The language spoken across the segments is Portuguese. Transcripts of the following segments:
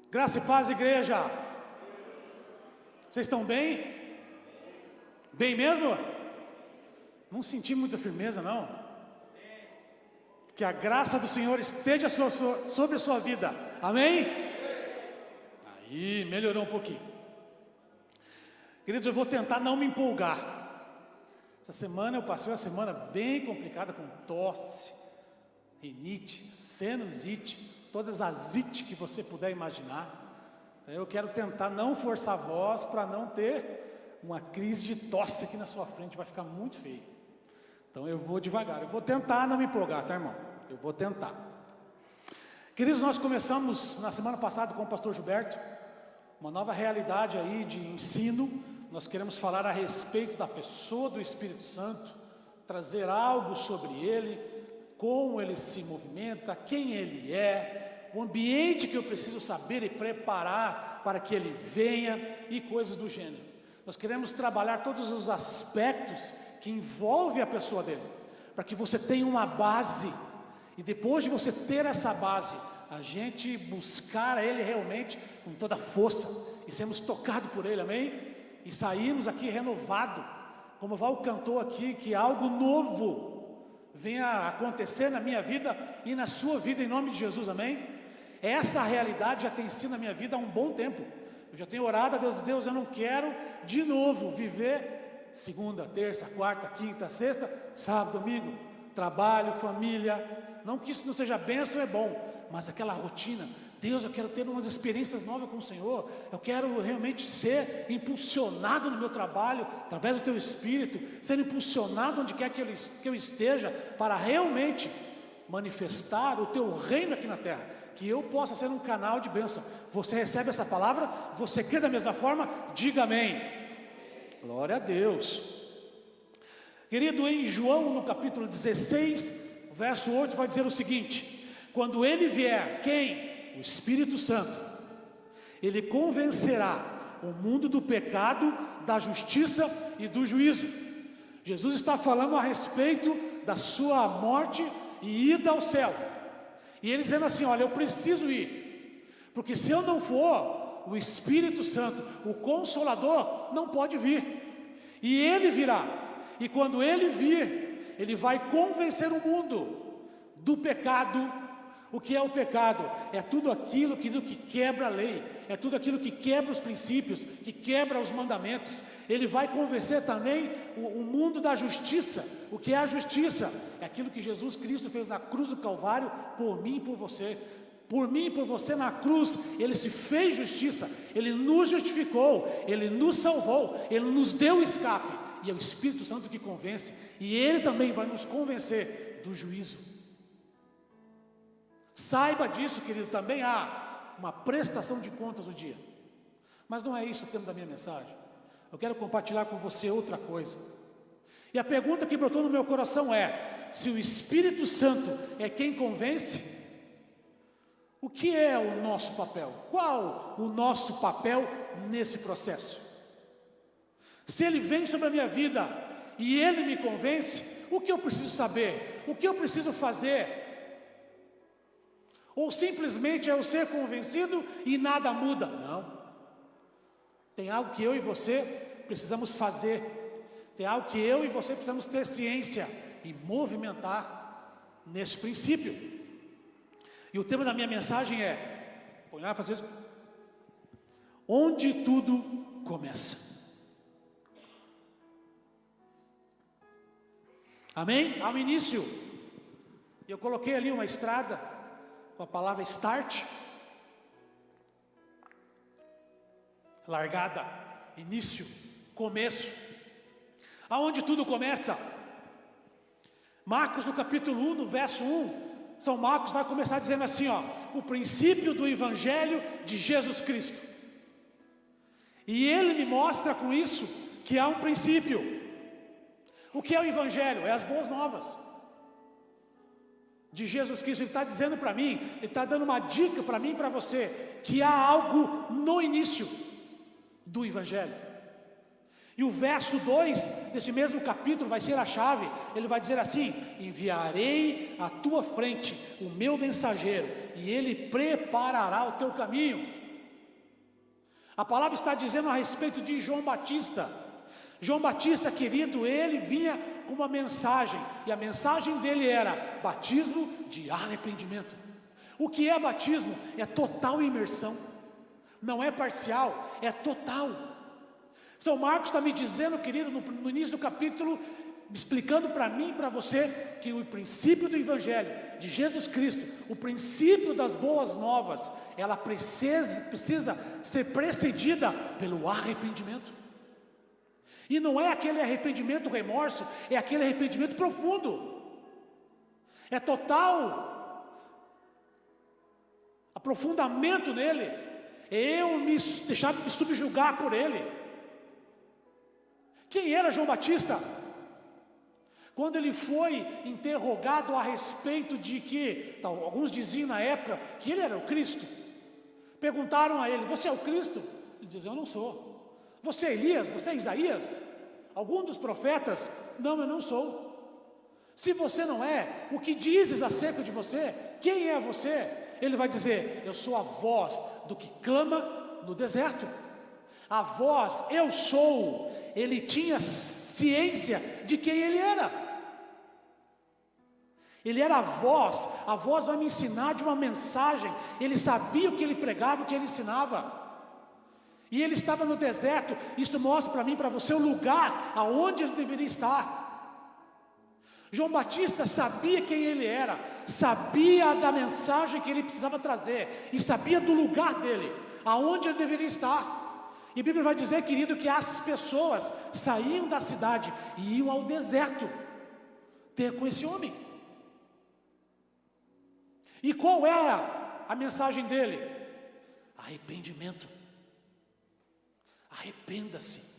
Graça e paz, igreja. Vocês estão bem? Bem mesmo? Não senti muita firmeza, não. Que a graça do Senhor esteja sobre a sua vida. Amém? Aí, melhorou um pouquinho. Queridos, eu vou tentar não me empolgar. Essa semana eu passei uma semana bem complicada, com tosse, rinite, sinusite, todas as ites que você puder imaginar. Então eu quero tentar não forçar a voz para não ter uma crise de tosse aqui na sua frente, vai ficar muito feio. Então eu vou devagar, eu vou tentar não me empolgar, tá, irmão? Eu vou tentar. Queridos, nós começamos na semana passada com o pastor Gilberto uma nova realidade aí de ensino. Nós queremos falar a respeito da pessoa do Espírito Santo, trazer algo sobre ele, como ele se movimenta, quem ele é, o ambiente que eu preciso saber e preparar para que ele venha e coisas do gênero. Nós queremos trabalhar todos os aspectos que envolvem a pessoa dele, para que você tenha uma base, e depois de você ter essa base, a gente buscar ele realmente com toda a força, e sermos tocados por ele, amém? E saímos aqui renovado, como o Val cantou aqui, que algo novo venha acontecer na minha vida e na sua vida, em nome de Jesus, amém? Essa realidade já tem sido na minha vida há um bom tempo. Eu já tenho orado a Deus, eu não quero de novo viver segunda, terça, quarta, quinta, sexta, sábado, domingo, trabalho, família. Não que isso não seja bênção, é bom, mas aquela rotina. Deus, eu quero ter umas experiências novas com o Senhor, eu quero realmente ser impulsionado no meu trabalho, através do Teu Espírito, ser impulsionado onde quer que eu esteja, para realmente manifestar o Teu reino aqui na terra, que eu possa ser um canal de bênção. Você recebe essa palavra? Você crê da mesma forma? Diga amém. Glória a Deus. Querido, em João, no capítulo 16, verso 8, vai dizer o seguinte: quando Ele vier, quem? O Espírito Santo, Ele convencerá o mundo do pecado, da justiça e do juízo. Jesus está falando a respeito da sua morte e ida ao céu, e Ele dizendo assim: olha, eu preciso ir, porque se eu não for, o Espírito Santo, o Consolador, não pode vir, e Ele virá, e quando Ele vir, Ele vai convencer o mundo do pecado. O que é o pecado? É tudo aquilo que quebra a lei, é tudo aquilo que quebra os princípios, que quebra os mandamentos. Ele vai convencer também o mundo da justiça. O que é a justiça? É aquilo que Jesus Cristo fez na cruz do Calvário, por mim e por você. Por mim e por você na cruz, Ele se fez justiça, Ele nos justificou, Ele nos salvou, Ele nos deu escape. E é o Espírito Santo que convence, e Ele também vai nos convencer do juízo. Saiba disso, querido, também há uma prestação de contas no dia. Mas não é isso o tema da minha mensagem. Eu quero compartilhar com você outra coisa. E a pergunta que brotou no meu coração é: se o Espírito Santo é quem convence, o que é o nosso papel? Qual o nosso papel nesse processo? Se Ele vem sobre a minha vida e Ele me convence, o que eu preciso saber? O que eu preciso fazer? Ou simplesmente é eu ser convencido e nada muda? Não. Tem algo que eu e você precisamos fazer. Tem algo que eu e você precisamos ter ciência e movimentar nesse princípio. E o tema da minha mensagem é: põe lá, fazer isso. Onde tudo começa. Amém? Há um início. Eu coloquei ali uma estrada com a palavra start, largada, início, começo. Aonde tudo começa? Marcos no capítulo 1, no verso 1, São Marcos vai começar dizendo assim, ó: o princípio do Evangelho de Jesus Cristo. E ele me mostra com isso que há um princípio. O que é o Evangelho? É as boas novas de Jesus Cristo. Ele está dizendo para mim, Ele está dando uma dica para mim e para você, que há algo no início do Evangelho. E o verso 2 desse mesmo capítulo vai ser a chave. Ele vai dizer assim: enviarei à tua frente o meu mensageiro, e ele preparará o teu caminho. A palavra está dizendo a respeito de João Batista. João Batista, querido, ele vinha com uma mensagem, e a mensagem dele era batismo de arrependimento. O que é batismo? É total imersão, não é parcial, é total. São Marcos está me dizendo, querido, no início do capítulo, explicando para mim e para você, que o princípio do Evangelho de Jesus Cristo, o princípio das boas novas, ela precisa ser precedida pelo arrependimento. E não é aquele arrependimento remorso, é aquele arrependimento profundo, é total aprofundamento nele, é eu deixar me subjugar por ele. Quem era João Batista? Quando ele foi interrogado a respeito de que, alguns diziam na época que ele era o Cristo, perguntaram a ele: você é o Cristo? Ele dizia: eu não sou. Você é Elias? Você é Isaías? Algum dos profetas? Não, eu não sou. Se você não é, o que dizes acerca de você? Quem é você? Ele vai dizer: eu sou a voz do que clama no deserto. A voz, eu sou. Ele tinha ciência de quem ele era. Ele era a voz vai me ensinar de uma mensagem. Ele sabia o que ele pregava, o que ele ensinava. E ele estava no deserto. Isso mostra para mim, para você, o lugar aonde ele deveria estar. João Batista sabia quem ele era, sabia da mensagem que ele precisava trazer, e sabia do lugar dele, aonde ele deveria estar. E a Bíblia vai dizer, querido, que as pessoas saíam da cidade e iam ao deserto ter com esse homem. E qual era a mensagem dele? Arrependimento. Arrependa-se.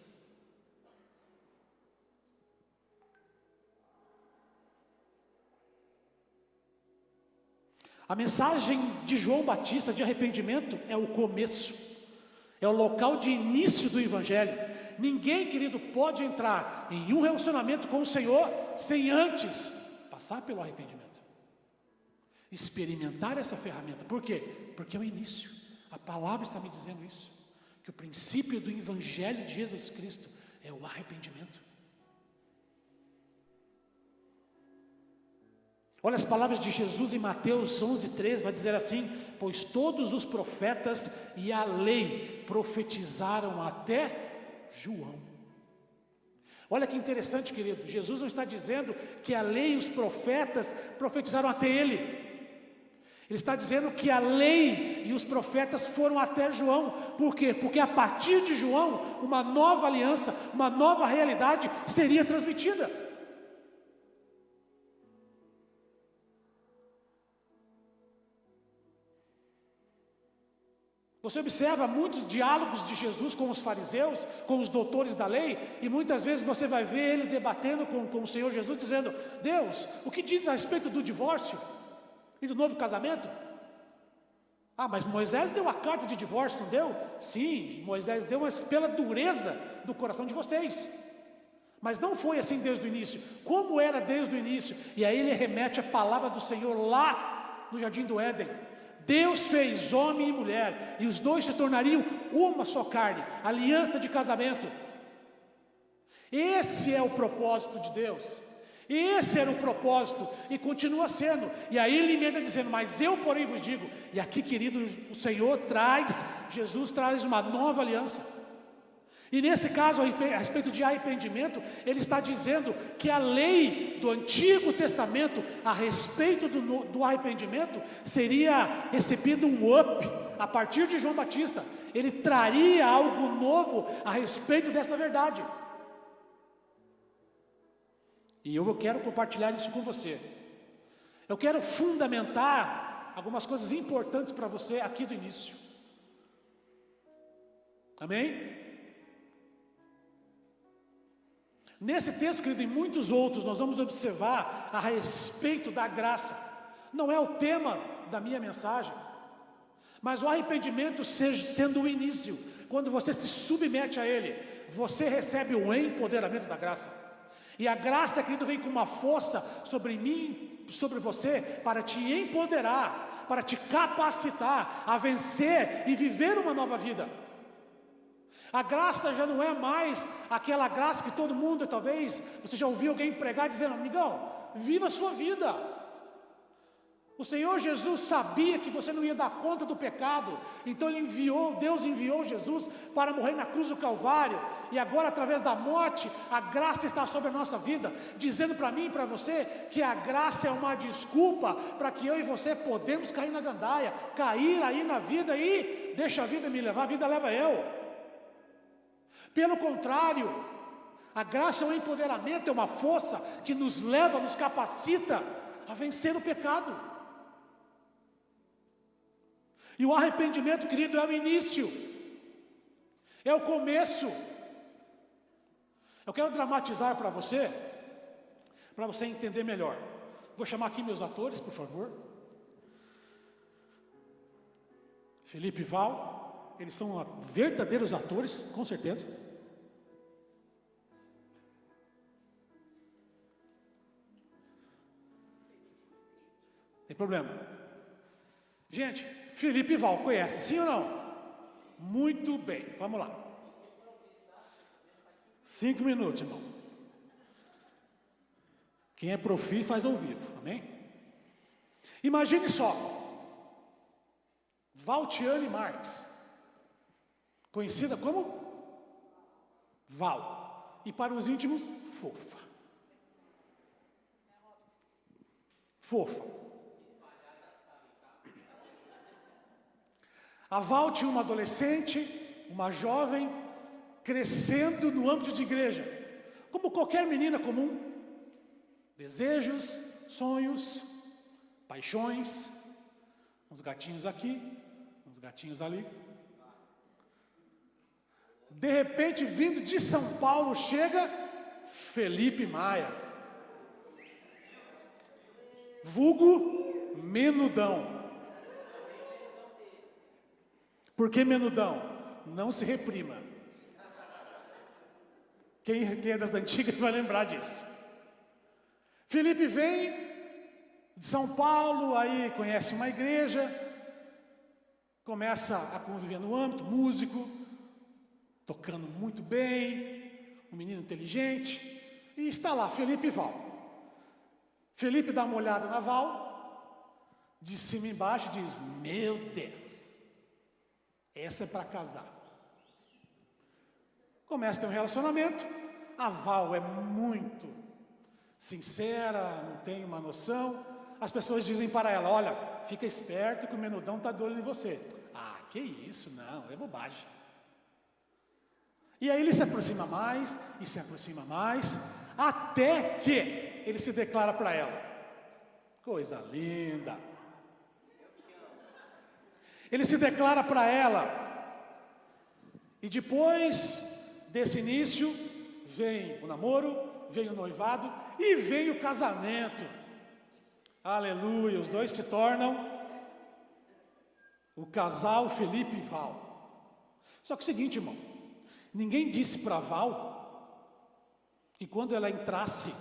A mensagem de João Batista de arrependimento é o começo, é o local de início do Evangelho. Ninguém, querido, pode entrar em um relacionamento com o Senhor sem antes passar pelo arrependimento, experimentar essa ferramenta. Por quê? Porque é o início. A palavra está me dizendo isso, que o princípio do Evangelho de Jesus Cristo é o arrependimento. Olha as palavras de Jesus em Mateus 11:3, vai dizer assim: pois todos os profetas e a lei profetizaram até João. Olha que interessante, querido, Jesus não está dizendo que a lei e os profetas profetizaram até ele. Ele está dizendo que a lei e os profetas foram até João. Por quê? Porque a partir de João, uma nova aliança, uma nova realidade seria transmitida. Você observa muitos diálogos de Jesus com os fariseus, com os doutores da lei, e muitas vezes você vai ver ele debatendo com o Senhor Jesus, dizendo: Deus, o que diz a respeito do divórcio e do novo casamento? Ah, mas Moisés deu a carta de divórcio, não deu? Sim, Moisés deu, mas pela dureza do coração de vocês. Mas não foi assim desde o início. Como era desde o início? E aí ele remete a palavra do Senhor lá no Jardim do Éden. Deus fez homem e mulher, e os dois se tornariam uma só carne, aliança de casamento. Esse é o propósito de Deus. Esse era o propósito e continua sendo. E aí ele emenda dizendo: mas eu porém vos digo. E aqui, querido, o Senhor Jesus traz uma nova aliança. E nesse caso, a respeito de arrependimento, ele está dizendo que a lei do Antigo Testamento a respeito do arrependimento seria recebido um up a partir de João Batista. Ele traria algo novo a respeito dessa verdade. E eu quero compartilhar isso com você. Eu quero fundamentar algumas coisas importantes para você aqui do início. Amém? Nesse texto, querido, e muitos outros, nós vamos observar a respeito da graça. Não é o tema da minha mensagem, mas o arrependimento sendo o início. Quando você se submete a ele, você recebe o empoderamento da graça. E a graça, querido, vem com uma força sobre mim, sobre você, para te empoderar, para te capacitar a vencer e viver uma nova vida. A graça já não é mais aquela graça que todo mundo, talvez, você já ouviu alguém pregar dizendo: amigão, viva a sua vida. O Senhor Jesus sabia que você não ia dar conta do pecado, então Deus enviou Jesus para morrer na cruz do Calvário, e agora através da morte, a graça está sobre a nossa vida, dizendo para mim e para você, que a graça é uma desculpa, para que eu e você podemos cair na gandaia, cair aí na vida e, deixa a vida me levar, a vida leva eu. Pelo contrário, a graça é um empoderamento, é uma força que nos leva, nos capacita a vencer o pecado. E o arrependimento, querido, é o início, é o começo. Eu quero dramatizar para você entender melhor. Vou chamar aqui meus atores, por favor. Felipe e Val, eles são verdadeiros atores, com certeza. Tem problema. Gente, Felipe e Val, conhece, sim ou não? Muito bem, vamos lá. 5 minutos, irmão. Quem é profi faz ao vivo, amém? Imagine só, Valtiane Marques, conhecida como Val, e para os íntimos, Fofa. Fofa. A Val tinha uma adolescente, uma jovem, crescendo no âmbito de igreja, como qualquer menina comum. Desejos, sonhos, paixões, uns gatinhos aqui, uns gatinhos ali. De repente, vindo de São Paulo, chega Felipe Maia, vulgo Menudão. Por que Menudão? Não se reprima. Quem é das antigas vai lembrar disso. Felipe vem de São Paulo, aí conhece uma igreja, começa a conviver no âmbito, músico, tocando muito bem, um menino inteligente, e está lá, Felipe e Val. Felipe dá uma olhada na Val, de cima e embaixo, diz: meu Deus, essa é para casar. Começa a ter um relacionamento. A Val é muito sincera, não tem uma noção. As pessoas dizem para ela: olha, fica esperto que o Menudão está de olho em você. Ah, que isso, não, é bobagem. E aí ele se aproxima mais, e se aproxima mais, até que ele se declara para ela. Coisa linda. Ele se declara para ela, e depois desse início, vem o namoro, vem o noivado e vem o casamento. Aleluia, os dois se tornam o casal Felipe e Val. Só que é o seguinte, irmão, ninguém disse para Val que quando ela entrasse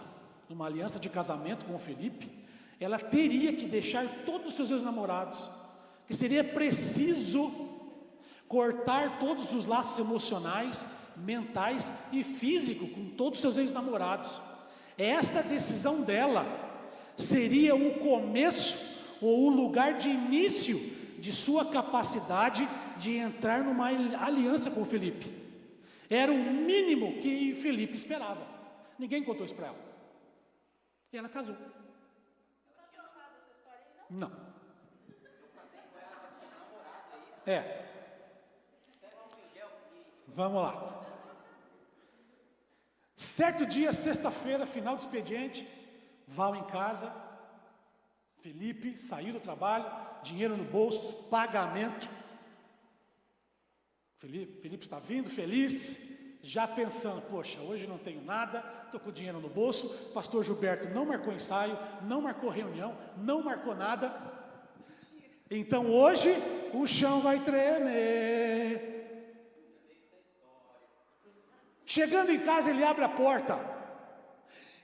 numa aliança de casamento com o Felipe, ela teria que deixar todos os seus ex-namorados, que seria preciso cortar todos os laços emocionais, mentais e físicos com todos os seus ex-namorados. Essa decisão dela seria o começo ou o lugar de início de sua capacidade de entrar numa aliança com o Felipe. Era o mínimo que Felipe esperava. Ninguém contou isso para ela. E ela casou. Não. Vamos lá. Certo dia, sexta-feira, final do expediente, Val em casa, Felipe saiu do trabalho, dinheiro no bolso, pagamento. Felipe está vindo feliz, já pensando: poxa, hoje não tenho nada, estou com dinheiro no bolso. Pastor Gilberto não marcou ensaio, não marcou reunião, não marcou nada. Então hoje o chão vai tremer. Chegando em casa, ele abre a porta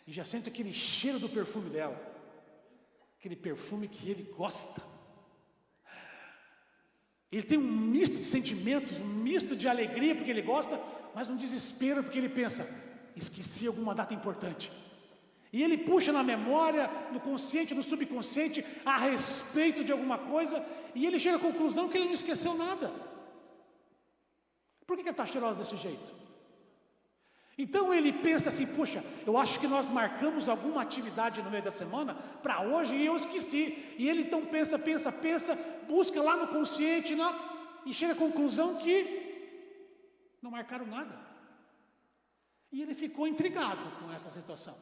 e já sente aquele cheiro do perfume dela, aquele perfume que ele gosta. Ele tem um misto de sentimentos, um misto de alegria porque ele gosta, mas um desespero porque ele pensa: esqueci alguma data importante. E ele puxa na memória, no consciente, no subconsciente, a respeito de alguma coisa, e ele chega à conclusão que ele não esqueceu nada. Por que ela está cheirosa desse jeito? Então ele pensa assim: puxa, eu acho que nós marcamos alguma atividade no meio da semana para hoje e eu esqueci. E ele então pensa, busca lá no consciente e chega à conclusão que não marcaram nada. E ele ficou intrigado com essa situação.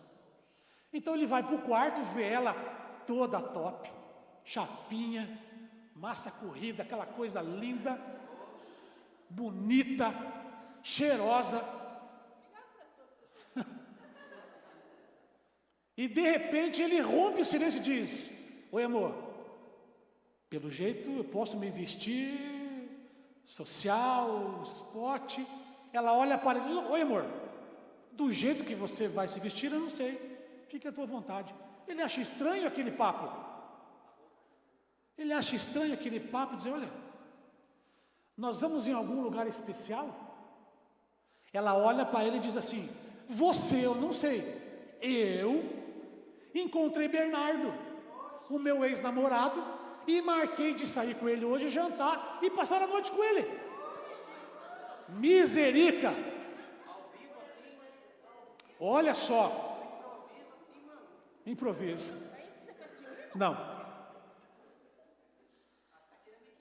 Então ele vai para o quarto, vê ela toda top, chapinha, massa corrida, aquela coisa linda, bonita, cheirosa. E de repente ele rompe o silêncio e diz: oi amor, pelo jeito eu posso me vestir social, esporte. Ela olha para ele e diz: oi amor, do jeito que você vai se vestir eu não sei, fique à tua vontade. Ele acha estranho aquele papo. Ele acha estranho aquele papo, dizer: olha, nós vamos em algum lugar especial? Ela olha para ele e diz assim: você, eu não sei, eu encontrei Bernardo, o meu ex-namorado, e marquei de sair com ele hoje, jantar e passar a noite com ele. Miserica! Olha só. Improviso. Não.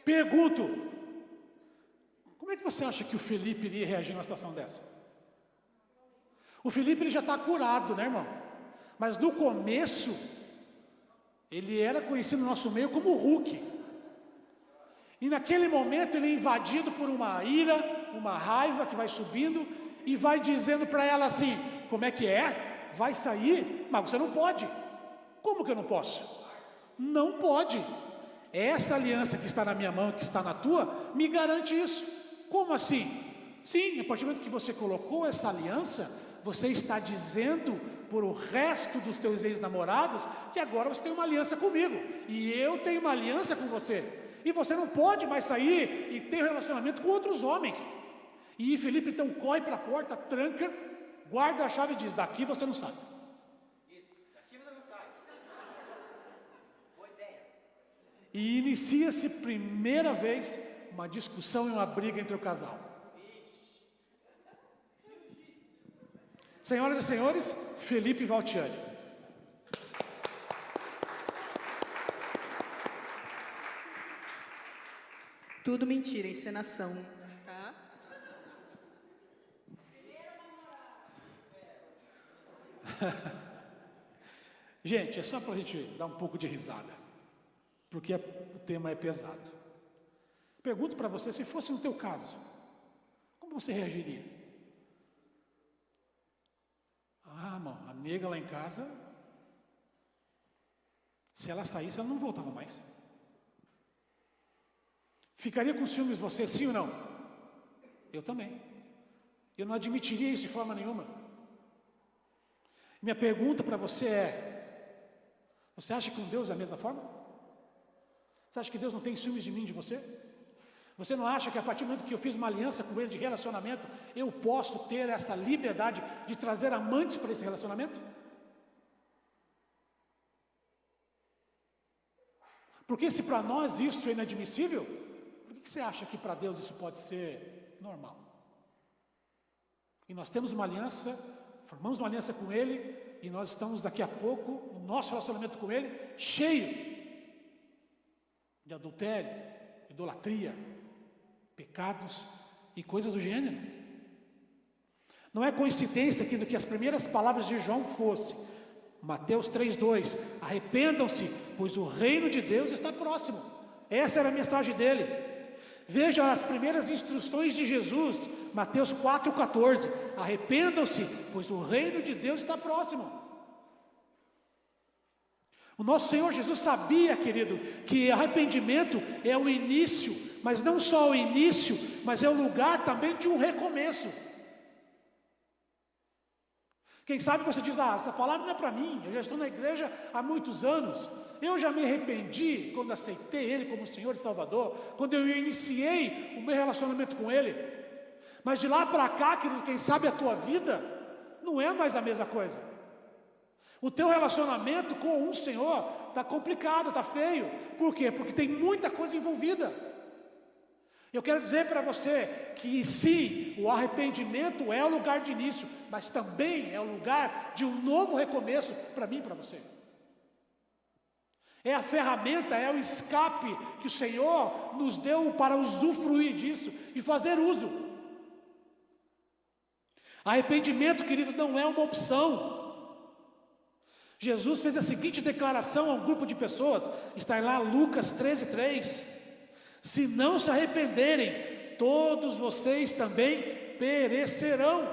Pergunto: como é que você acha que o Felipe iria reagir numa situação dessa? O Felipe ele já está curado, né, irmão? Mas no começo, ele era conhecido no nosso meio como Hulk. E naquele momento ele é invadido por uma ira, uma raiva que vai subindo e vai dizendo para ela assim: como é que é? Vai sair? Mas você não pode. Como que eu não posso? Não pode. Essa aliança que está na minha mão, que está na tua, me garante isso. Como assim? Sim, a partir do momento que você colocou essa aliança, você está dizendo por o resto dos teus ex-namorados que agora você tem uma aliança comigo e eu tenho uma aliança com você, e você não pode mais sair e ter relacionamento com outros homens. E Felipe então corre para a porta, tranca, guarda a chave e diz: daqui você não sai. Isso, daqui você não sai. Boa ideia. E inicia-se primeira vez uma discussão e uma briga entre o casal. Senhoras e senhores, Felipe Valtiani. Tudo mentira, encenação, tá? Gente, é só para a gente dar um pouco de risada, porque o tema é pesado. Pergunto para você: se fosse no teu caso, como você reagiria? Ah, irmão, a nega lá em casa, se ela saísse, ela não voltava mais. Ficaria com ciúmes você, sim ou não? Eu também. Eu não admitiria isso de forma nenhuma. Minha pergunta para você é: você acha que com Deus é a mesma forma? Você acha que Deus não tem ciúmes de mim, de você? Você não acha que a partir do momento que eu fiz uma aliança com Ele de relacionamento, eu posso ter essa liberdade de trazer amantes para esse relacionamento? Porque se para nós isso é inadmissível, por que você acha que para Deus isso pode ser normal? E nós temos uma aliança, formamos uma aliança com Ele, e nós estamos daqui a pouco, o nosso relacionamento com Ele, cheio de adultério, idolatria, pecados e coisas do gênero. Não é coincidência aqui do que as primeiras palavras de João fossem Mateus 3:2, arrependam-se, pois o reino de Deus está próximo. Essa era a mensagem dele. Veja as primeiras instruções de Jesus, Mateus 4:14, arrependam-se, pois o reino de Deus está próximo. O nosso Senhor Jesus sabia, querido, que arrependimento é o início, mas não só o início, mas é o lugar também de um recomeço. Quem sabe você diz, essa palavra não é para mim, eu já estou na igreja há muitos anos, eu já me arrependi quando aceitei Ele como Senhor e Salvador, quando eu iniciei o meu relacionamento com Ele, mas de lá para cá, querido, quem sabe a tua vida não é mais a mesma coisa. O teu relacionamento com o Senhor está complicado, está feio. Por quê? Porque tem muita coisa envolvida. Eu quero dizer para você que sim, o arrependimento é o lugar de início, mas também é o lugar de um novo recomeço para mim e para você. É a ferramenta, é o escape que o Senhor nos deu para usufruir disso e fazer uso. Arrependimento, querido, não é uma opção. Jesus fez a seguinte declaração a um grupo de pessoas, está lá Lucas 13:3: se não se arrependerem, todos vocês também perecerão.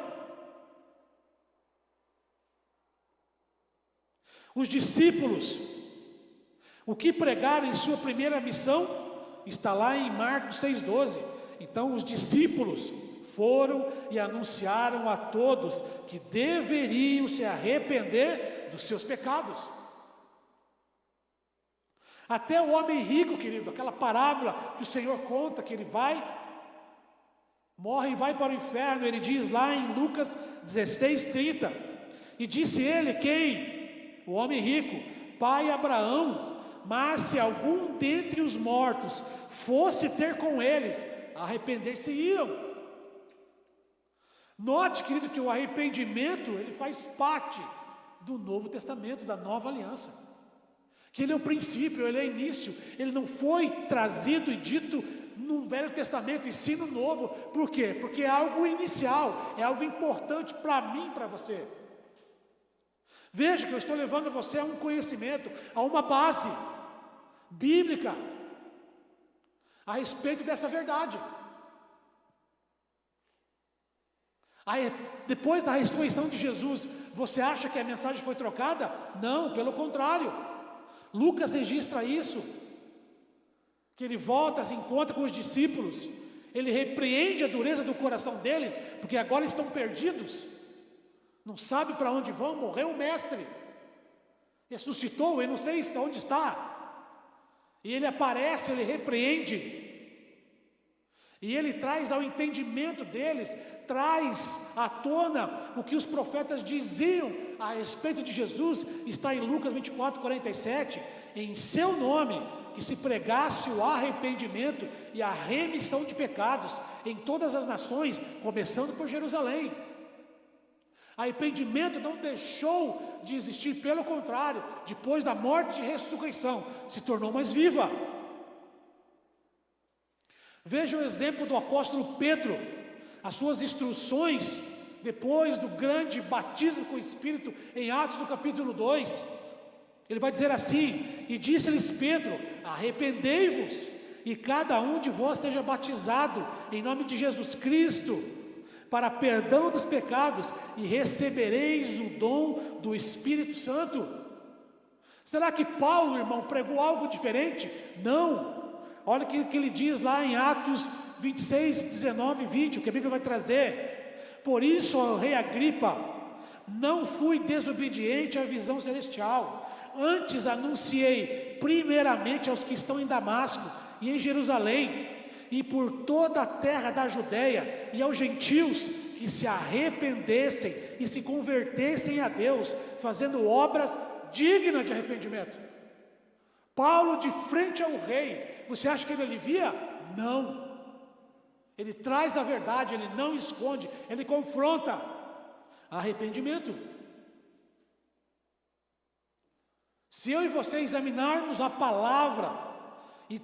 Os discípulos, o que pregaram em sua primeira missão, está lá em Marcos 6:12. Então os discípulos foram e anunciaram a todos que deveriam se arrepender dos seus pecados. Até o homem rico, querido, aquela parábola que o Senhor conta, que ele morre e vai para o inferno, ele diz lá em Lucas 16:30, e disse ele, quem? O homem rico, pai Abraão, mas se algum dentre os mortos fosse ter com eles, arrepender-se-iam. Note, querido, que o arrependimento, ele faz parte do Novo Testamento, da Nova Aliança, que ele é o princípio, ele é o início, ele não foi trazido e dito no Velho Testamento, e sim no Novo. Por quê? Porque é algo inicial, é algo importante para mim e para você. Veja que eu estou levando você a um conhecimento, a uma base bíblica a respeito dessa verdade. Aí, depois da ressurreição de Jesus, você acha que a mensagem foi trocada? Não, pelo contrário. Lucas registra isso, que ele volta, se encontra com os discípulos, ele repreende a dureza do coração deles, porque agora estão perdidos, não sabe para onde vão. Morreu o mestre, ressuscitou, eu não sei onde está, e ele aparece, ele repreende, e ele traz ao entendimento deles, traz à tona o que os profetas diziam a respeito de Jesus. Está em Lucas 24:47, em seu nome que se pregasse o arrependimento e a remissão de pecados em todas as nações, começando por Jerusalém. Arrependimento não deixou de existir, pelo contrário, depois da morte e ressurreição, se tornou mais viva. Veja o exemplo do apóstolo Pedro, as suas instruções, depois do grande batismo com o Espírito, em Atos do capítulo 2, ele vai dizer assim, e disse-lhes Pedro, arrependei-vos, e cada um de vós seja batizado, em nome de Jesus Cristo, para perdão dos pecados, e recebereis o dom do Espírito Santo. Será que Paulo, irmão, pregou algo diferente? Não. Olha o que ele diz lá em Atos 26, 19 e 20, o que a Bíblia vai trazer. Por isso, ó rei Agripa, não fui desobediente à visão celestial, antes anunciei primeiramente aos que estão em Damasco e em Jerusalém, e por toda a terra da Judéia, e aos gentios que se arrependessem e se convertessem a Deus, fazendo obras dignas de arrependimento. Paulo de frente ao rei, você acha que ele alivia? Não. Ele traz a verdade, ele não esconde, ele confronta. Arrependimento. Se eu e você examinarmos a palavra e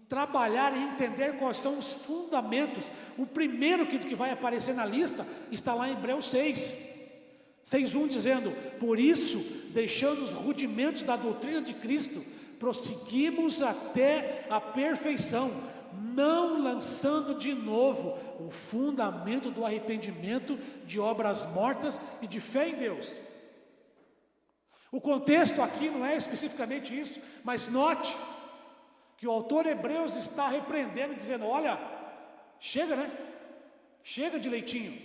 trabalhar e entender quais são os fundamentos, o primeiro que vai aparecer na lista está lá em Hebreus 6:1, dizendo: por isso, deixando os rudimentos da doutrina de Cristo, prosseguimos até a perfeição, não lançando de novo o fundamento do arrependimento, de obras mortas e de fé em Deus. O contexto aqui não é especificamente isso, mas note que o autor Hebreus está repreendendo, dizendo: olha, chega, né? Chega de leitinho.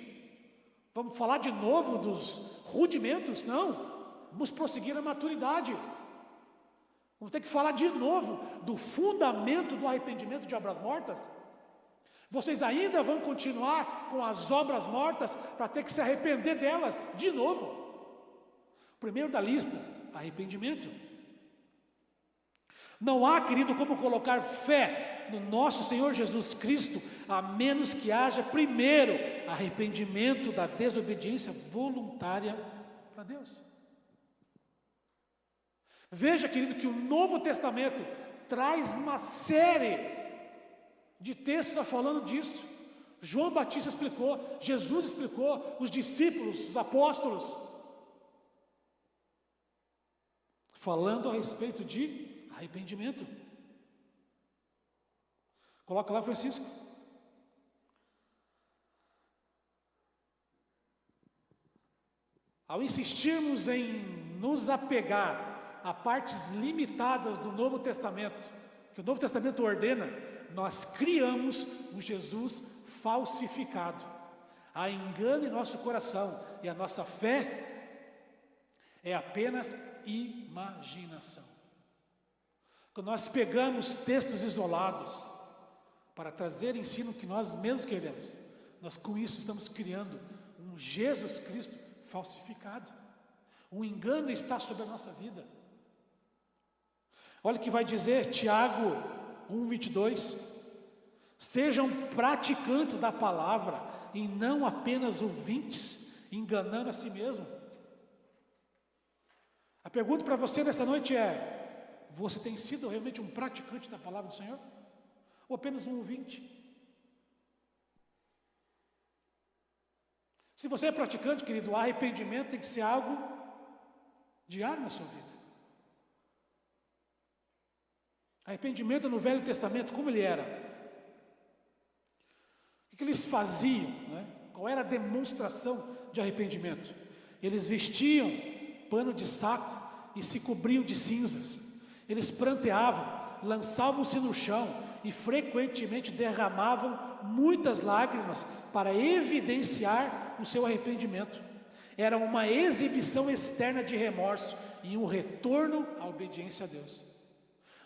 Vamos falar de novo dos rudimentos? Não. Vamos prosseguir na maturidade. Vamos ter que falar de novo do fundamento do arrependimento de obras mortas. Vocês ainda vão continuar com as obras mortas para ter que se arrepender delas de novo. Primeiro da lista, arrependimento. Não há, querido, como colocar fé no nosso Senhor Jesus Cristo, a menos que haja primeiro arrependimento da desobediência voluntária para Deus. Veja, querido, que o Novo Testamento traz uma série de textos falando disso. João Batista explicou, Jesus explicou, os discípulos, os apóstolos, falando a respeito de arrependimento. Coloca lá, Francisco. Ao insistirmos em nos apegar a partes limitadas do Novo Testamento, que o Novo Testamento ordena, nós criamos um Jesus falsificado. Há engano em nosso coração e a nossa fé é apenas imaginação. Quando nós pegamos textos isolados para trazer ensino que nós mesmos queremos, nós com isso estamos criando um Jesus Cristo falsificado. Um engano está sobre a nossa vida. Olha o que vai dizer Tiago 1:22. Sejam praticantes da palavra e não apenas ouvintes, enganando a si mesmo. A pergunta para você nessa noite é: você tem sido realmente um praticante da palavra do Senhor? Ou apenas um ouvinte? Se você é praticante, querido, o arrependimento tem que ser algo diário na sua vida. Arrependimento no Velho Testamento, como ele era? O que eles faziam, né? Qual era a demonstração de arrependimento? Eles vestiam pano de saco e se cobriam de cinzas. Eles pranteavam, lançavam-se no chão e frequentemente derramavam muitas lágrimas para evidenciar o seu arrependimento. Era uma exibição externa de remorso e um retorno à obediência a Deus.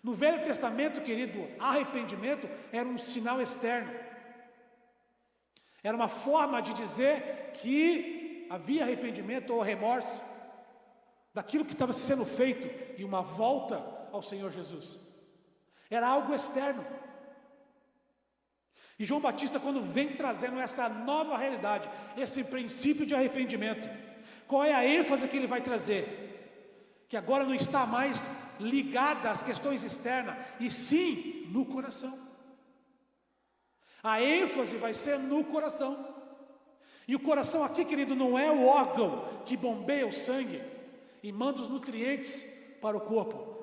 No Velho Testamento, querido, arrependimento era um sinal externo. Era uma forma de dizer que havia arrependimento ou remorso daquilo que estava sendo feito e uma volta ao Senhor Jesus. Era algo externo. E João Batista, quando vem trazendo essa nova realidade, esse princípio de arrependimento, qual é a ênfase que ele vai trazer? Que agora não está mais ligada às questões externas, e sim no coração. A ênfase vai ser no coração. E o coração aqui, querido, não é o órgão que bombeia o sangue e manda os nutrientes para o corpo.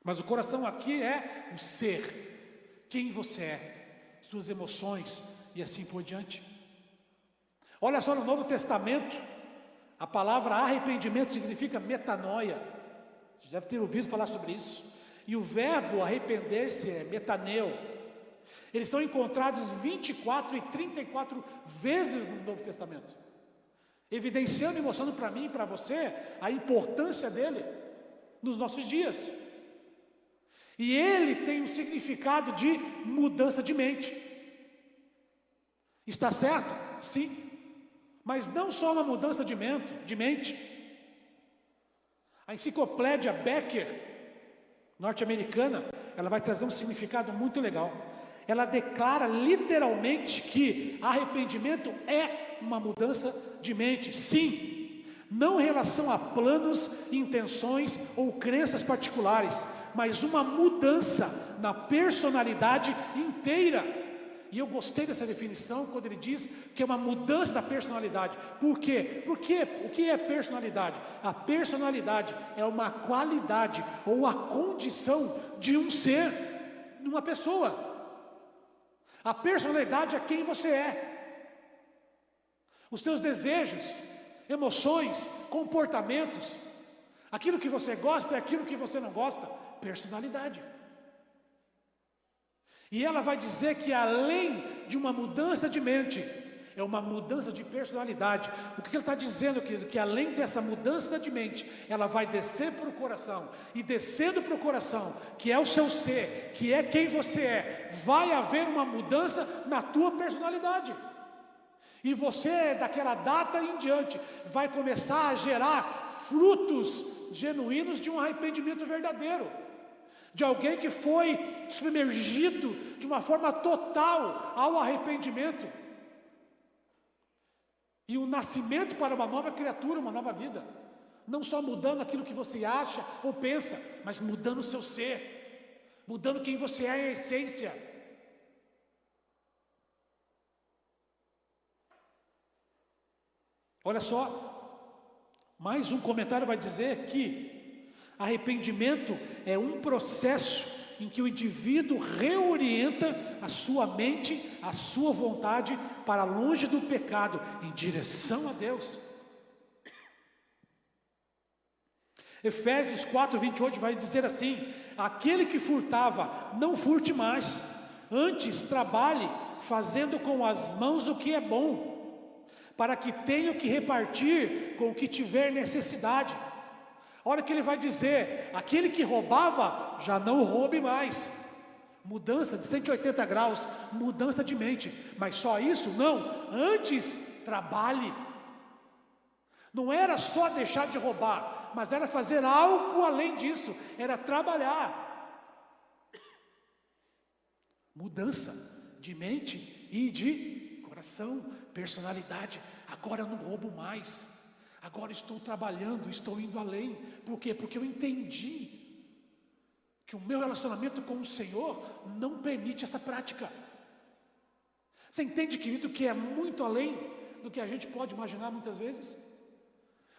Mas o coração aqui é o ser, quem você é, suas emoções e assim por diante. Olha só, no Novo Testamento, a palavra arrependimento significa metanoia. Você deve ter ouvido falar sobre isso. E o verbo arrepender-se é metaneu. Eles são encontrados 24 e 34 vezes no Novo Testamento, evidenciando e mostrando para mim e para você a importância dele nos nossos dias. E ele tem um significado de mudança de mente. Está certo? Sim. Mas não só uma mudança de mente. A enciclopédia Becker, norte-americana, ela vai trazer um significado muito legal. Ela declara literalmente que arrependimento é uma mudança de mente. Sim, não em relação a planos, intenções ou crenças particulares, mas uma mudança na personalidade inteira. E eu gostei dessa definição quando ele diz que é uma mudança da personalidade. Por quê? Porque o que é personalidade? A personalidade é uma qualidade ou a condição de um ser, de uma pessoa. A personalidade é quem você é. Os teus desejos, emoções, comportamentos, aquilo que você gosta e aquilo que você não gosta, personalidade. E ela vai dizer que além de uma mudança de mente, é uma mudança de personalidade. O que ele está dizendo, querido? Que além dessa mudança de mente, ela vai descer para o coração, e descendo para o coração, que é o seu ser, que é quem você é, vai haver uma mudança na tua personalidade. E você, daquela data em diante, vai começar a gerar frutos genuínos de um arrependimento verdadeiro, de alguém que foi submergido de uma forma total ao arrependimento, e o nascimento para uma nova criatura, uma nova vida, não só mudando aquilo que você acha ou pensa, mas mudando o seu ser, mudando quem você é em essência. Olha só, mais um comentário vai dizer que arrependimento é um processo em que o indivíduo reorienta a sua mente, a sua vontade para longe do pecado, em direção a Deus. Efésios 4:28 vai dizer assim: aquele que furtava, não furte mais, antes trabalhe, fazendo com as mãos o que é bom, para que tenha o que repartir com o que tiver necessidade. Olha o que ele vai dizer: aquele que roubava, já não roube mais. Mudança de 180 graus, mudança de mente. Mas só isso? Não, antes trabalhe. Não era só deixar de roubar, mas era fazer algo além disso, era trabalhar. Mudança de mente e de coração, personalidade. Agora eu não roubo mais, agora estou trabalhando, estou indo além. Por quê? Porque eu entendi que o meu relacionamento com o Senhor não permite essa prática. Você entende, querido, que é muito além do que a gente pode imaginar muitas vezes?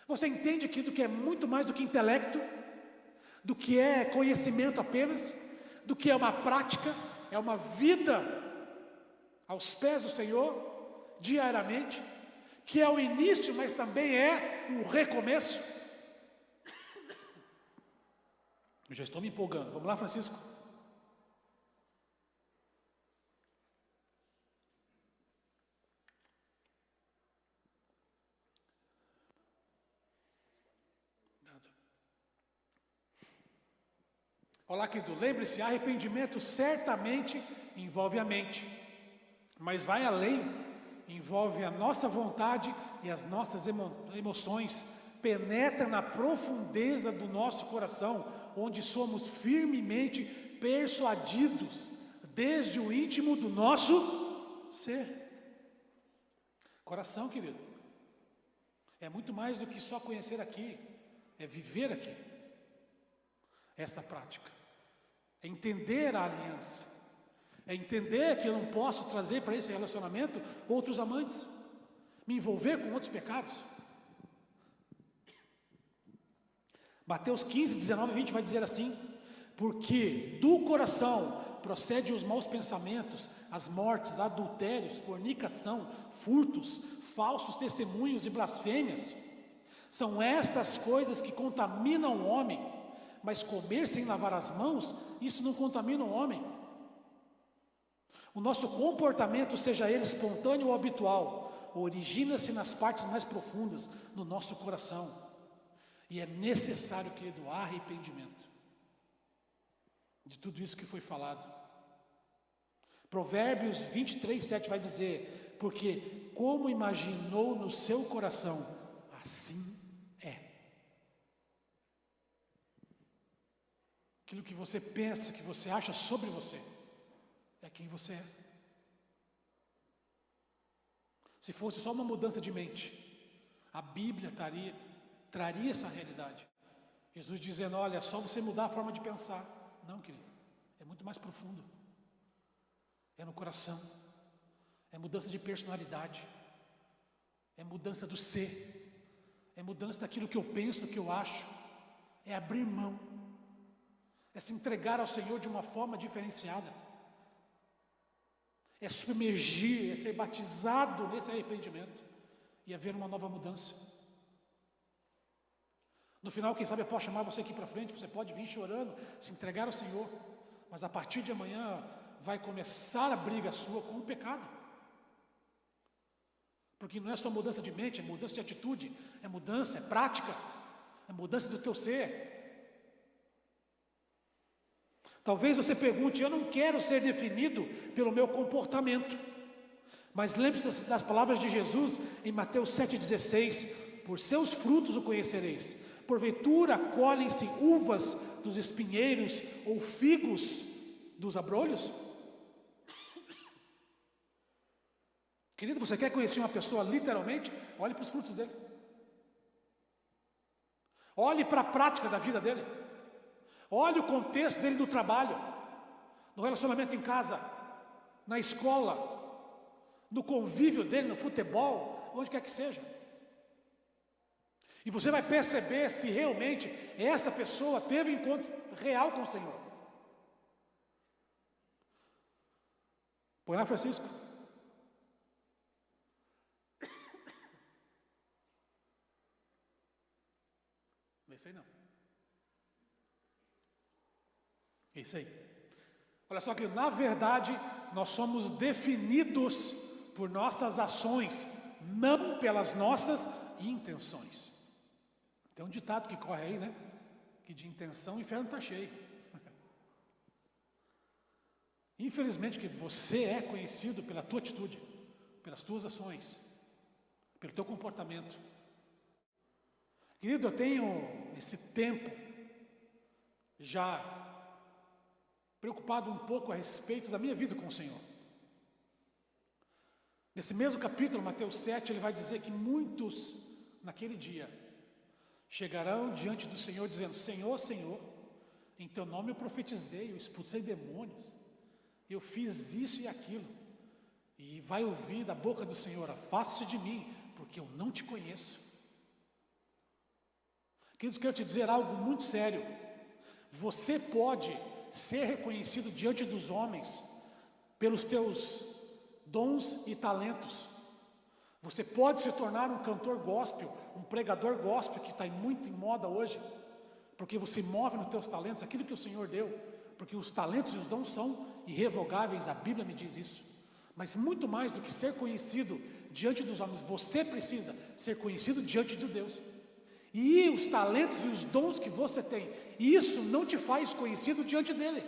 Você entende, querido, que é muito mais do que intelecto, do que é conhecimento apenas, do que é uma prática, é uma vida aos pés do Senhor, diariamente, que é o início, mas também é um recomeço. Eu já estou me empolgando. Vamos lá, Francisco? Olá, querido. Lembre-se, arrependimento certamente envolve a mente, mas vai além, envolve a nossa vontade e as nossas emoções, penetra na profundeza do nosso coração, onde somos firmemente persuadidos, desde o íntimo do nosso ser. Coração, querido, é muito mais do que só conhecer aqui, é viver aqui, essa prática, é entender a aliança, é entender que eu não posso trazer para esse relacionamento outros amantes, me envolver com outros pecados. Mateus 15, 19 e 20 vai dizer assim: porque do coração procede os maus pensamentos, as mortes, adultérios, fornicação, furtos, falsos testemunhos e blasfêmias. São estas coisas que contaminam o homem, mas comer sem lavar as mãos, isso não contamina o homem. O nosso comportamento, seja ele espontâneo ou habitual, origina-se nas partes mais profundas do nosso coração. E é necessário, querido, arrependimento de tudo isso que foi falado. Provérbios 23, 7 vai dizer: porque como imaginou no seu coração, assim é. Aquilo que você pensa, que você acha sobre você, é quem você é. Se fosse só uma mudança de mente, a Bíblia traria essa realidade. Jesus dizendo: olha, é só você mudar a forma de pensar. Não, querido, é muito mais profundo. É no coração, é mudança de personalidade, é mudança do ser, é mudança daquilo que eu penso, do que eu acho, é abrir mão, é se entregar ao Senhor de uma forma diferenciada, é submergir, é ser batizado nesse arrependimento e haver uma nova mudança. No final, quem sabe eu posso chamar você aqui para frente, você pode vir chorando, se entregar ao Senhor, mas a partir de amanhã vai começar a briga sua com o pecado. Porque não é só mudança de mente, é mudança de atitude, é mudança, é prática, é mudança do teu ser. Talvez você pergunte: eu não quero ser definido pelo meu comportamento. Mas lembre-se das palavras de Jesus em Mateus 7,16: por seus frutos o conhecereis. Porventura colhem-se uvas dos espinheiros ou figos dos abrolhos? Querido, você quer conhecer uma pessoa literalmente? Olhe para os frutos dele. Olhe para a prática da vida dele. Olhe o contexto dele no trabalho, no relacionamento em casa, na escola, no convívio dele, no futebol, onde quer que seja. E você vai perceber se realmente essa pessoa teve um encontro real com o Senhor. Põe lá, Francisco. Não é isso aí não. É isso aí. Olha só que na verdade nós somos definidos por nossas ações, não pelas nossas intenções. Tem um ditado que corre aí, né? Que de intenção o inferno está cheio. Infelizmente que você é conhecido pela tua atitude, pelas tuas ações, pelo teu comportamento. Querido, eu tenho esse tempo já preocupado um pouco a respeito da minha vida com o Senhor. Nesse mesmo capítulo, Mateus 7, ele vai dizer que muitos naquele dia chegarão diante do Senhor dizendo: Senhor, Senhor, em teu nome eu profetizei, eu expulsei demônios, eu fiz isso e aquilo. E vai ouvir da boca do Senhor: afaste-se de mim, porque eu não te conheço. Queridos, quero te dizer algo muito sério. Você pode ser reconhecido diante dos homens pelos teus dons e talentos. Você pode se tornar um cantor gospel, um pregador gospel, que está muito em moda hoje, porque você move nos teus talentos aquilo que o Senhor deu, porque os talentos e os dons são irrevogáveis, a Bíblia me diz isso. Mas muito mais do que ser conhecido diante dos homens, você precisa ser conhecido diante de Deus. E os talentos e os dons que você tem, isso não te faz conhecido diante dele.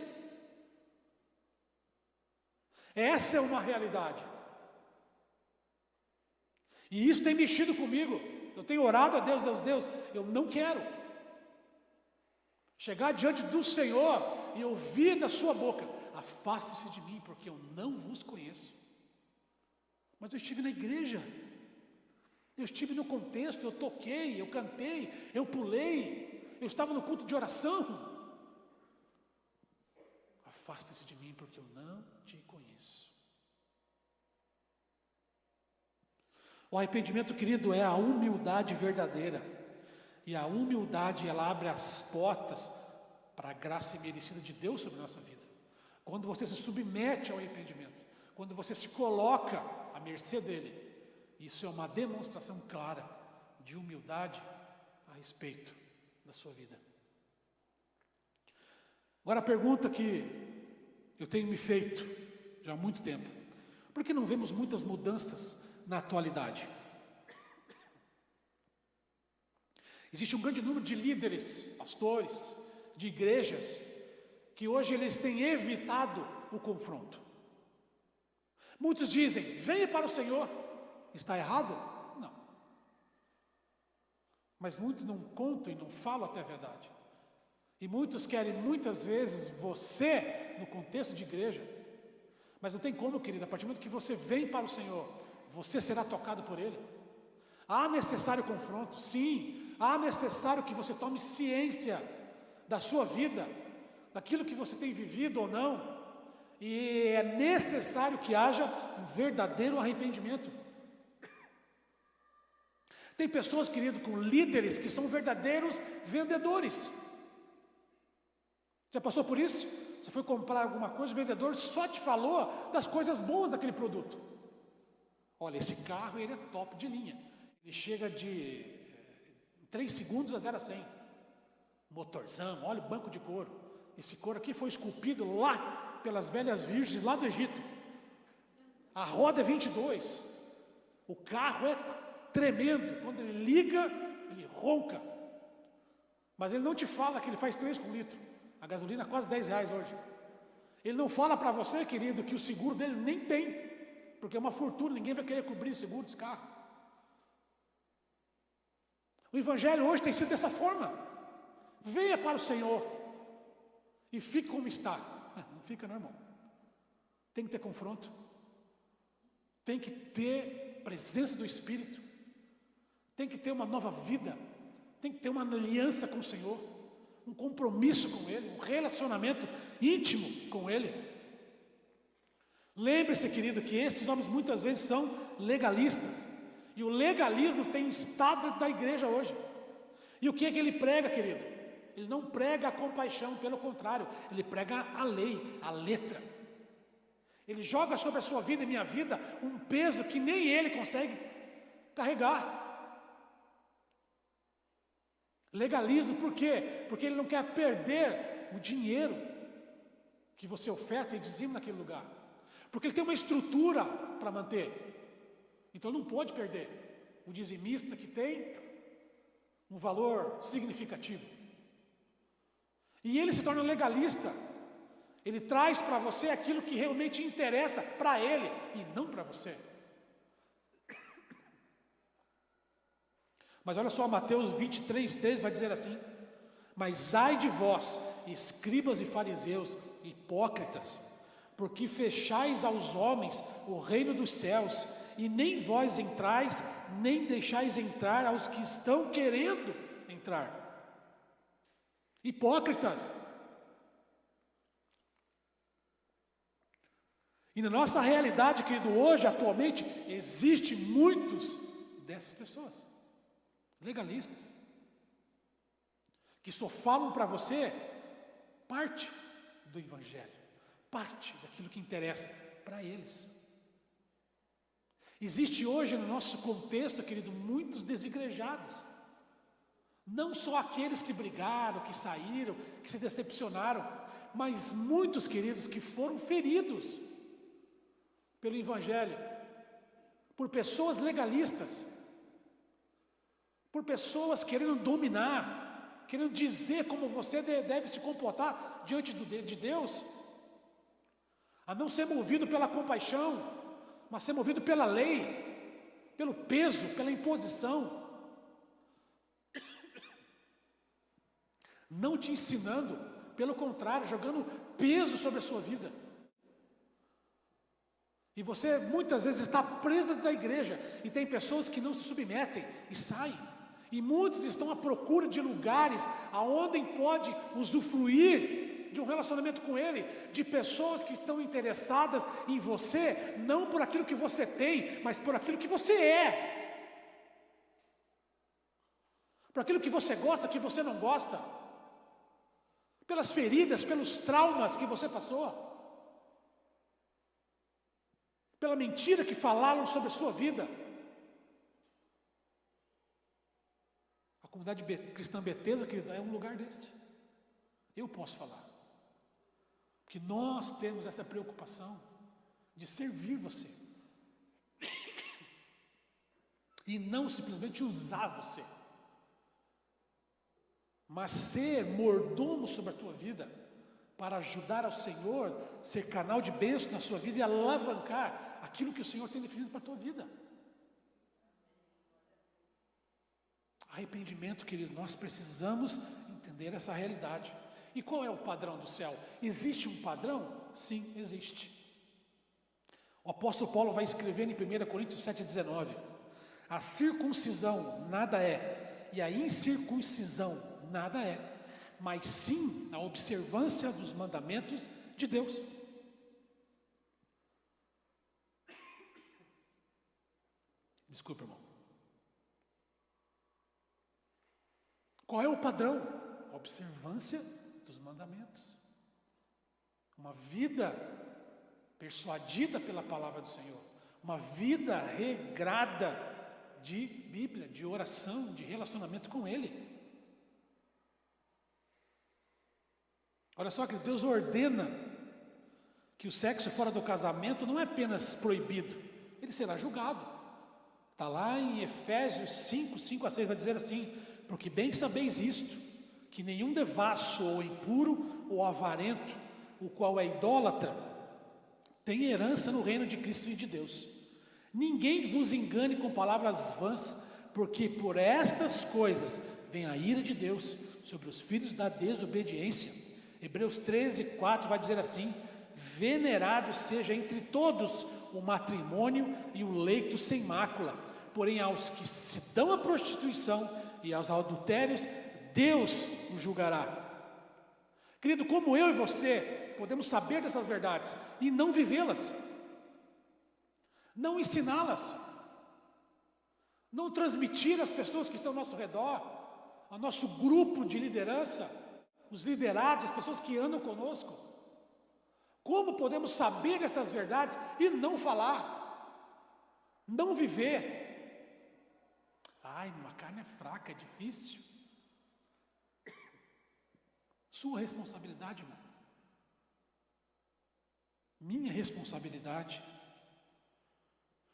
Essa é uma realidade. E isso tem mexido comigo. Eu tenho orado a Deus, Deus, eu não quero chegar diante do Senhor e ouvir da sua boca: afaste-se de mim, porque eu não vos conheço. Mas eu estive na igreja, eu estive no contexto, eu toquei, eu cantei, eu pulei, eu estava no culto de oração. Afaste-se de mim, porque eu não te conheço. O arrependimento, querido, é a humildade verdadeira. E a humildade, ela abre as portas para a graça imerecida de Deus sobre a nossa vida. Quando você se submete ao arrependimento, quando você se coloca à mercê dele, isso é uma demonstração clara de humildade a respeito da sua vida. Agora a pergunta que eu tenho me feito já há muito tempo: por que não vemos muitas mudanças na atualidade? Existe um grande número de líderes, pastores, de igrejas, que hoje eles têm evitado o confronto. Muitos dizem: venha para o Senhor. Está errado? Não. Mas muitos não contam e não falam até a verdade. E muitos querem muitas vezes você no contexto de igreja. Mas não tem como, querido, a partir do momento que você vem para o Senhor, você será tocado por Ele. Há necessário confronto, sim. Há necessário que você tome ciência da sua vida, daquilo que você tem vivido ou não. E é necessário que haja um verdadeiro arrependimento. Tem pessoas, querido, com líderes que são verdadeiros vendedores. Já passou por isso? Você foi comprar alguma coisa, o vendedor só te falou das coisas boas daquele produto. Olha, esse carro, ele é top de linha. Ele chega de 3 segundos a 0 a 100. Motorzão, olha o banco de couro. Esse couro aqui foi esculpido lá pelas velhas virgens lá do Egito. A roda é 22. O carro é tremendo, quando ele liga, ele ronca. Mas ele não te fala que ele faz 3 com litro. A gasolina é quase R$10 hoje. Ele não fala para você, querido, que o seguro dele nem tem, porque é uma fortuna, ninguém vai querer cobrir o seguro desse carro. O Evangelho hoje tem sido dessa forma. Venha para o Senhor e fique como está. Não fica não, irmão. Tem que ter confronto. Tem que ter presença do Espírito. Tem que ter uma nova vida. Tem que ter uma aliança com o Senhor, um compromisso com Ele, um relacionamento íntimo com Ele. Lembre-se, querido, que esses homens muitas vezes são legalistas. E o legalismo tem estado dentro da igreja hoje. E o que é que ele prega, querido? Ele não prega a compaixão, pelo contrário, ele prega a lei, a letra. Ele joga sobre a sua vida e minha vida um peso que nem ele consegue carregar. Legalismo, por quê? Porque ele não quer perder o dinheiro que você oferta e dizima naquele lugar. Porque ele tem uma estrutura para manter. Então não pode perder o dizimista que tem um valor significativo. E ele se torna legalista. Ele traz para você aquilo que realmente interessa para ele e não para você. Mas olha só, Mateus 23:3 vai dizer assim: mas ai de vós, escribas e fariseus, hipócritas, porque fechais aos homens o reino dos céus, e nem vós entrais, nem deixais entrar aos que estão querendo entrar. Hipócritas. E na nossa realidade, querido, hoje, atualmente, existe muitos dessas pessoas, legalistas, que só falam para você parte do Evangelho, parte daquilo que interessa para eles. Existe hoje no nosso contexto, querido, muitos desigrejados. Não só aqueles que brigaram, que saíram, que se decepcionaram, mas muitos, queridos, que foram feridos pelo Evangelho, por pessoas legalistas, por pessoas querendo dominar, querendo dizer como você deve se comportar diante de Deus, a não ser movido pela compaixão, mas ser movido pela lei, pelo peso, pela imposição, não te ensinando, pelo contrário, jogando peso sobre a sua vida. E você muitas vezes está preso dentro da igreja, e tem pessoas que não se submetem e saem, e muitos estão à procura de lugares aonde pode usufruir de um relacionamento com Ele, de pessoas que estão interessadas em você, não por aquilo que você tem, mas por aquilo que você é, por aquilo que você gosta, que você não gosta, pelas feridas, pelos traumas que você passou, pela mentira que falaram sobre a sua vida. A comunidade cristã Betesda, querida, é um lugar desse. Eu posso falar, porque nós temos essa preocupação de servir você e não simplesmente usar você, mas ser mordomo sobre a tua vida, para ajudar ao Senhor, ser canal de bênção na sua vida e alavancar aquilo que o Senhor tem definido para a tua vida. Arrependimento, querido, nós precisamos entender essa realidade. E qual é o padrão do céu? Existe um padrão? Sim, existe. O apóstolo Paulo vai escrever em 1 Coríntios 7,19: a circuncisão nada é, e a incircuncisão nada é, mas sim a observância dos mandamentos de Deus. Desculpa, irmão. Qual é o padrão? A observância dos mandamentos. Uma vida persuadida pela palavra do Senhor, uma vida regrada de Bíblia, de oração, de relacionamento com Ele. Olha só que Deus ordena que o sexo fora do casamento não é apenas proibido, ele será julgado. Está lá em Efésios 5, 5 a 6, vai dizer assim: porque bem sabeis isto, que nenhum devasso ou impuro ou avarento, o qual é idólatra, tem herança no reino de Cristo e de Deus. Ninguém vos engane com palavras vãs, porque por estas coisas vem a ira de Deus sobre os filhos da desobediência. Hebreus 13, 4 vai dizer assim: venerado seja entre todos o matrimônio e o leito sem mácula, porém aos que se dão à prostituição e aos adultérios, Deus o julgará. Querido, como eu e você podemos saber dessas verdades e não vivê-las, não ensiná-las, não transmitir às pessoas que estão ao nosso redor, ao nosso grupo de liderança, os liderados, as pessoas que andam conosco? Como podemos saber dessas verdades e não falar, não viver? Ai, uma carne é fraca, é difícil. Sua responsabilidade, irmão. Minha responsabilidade.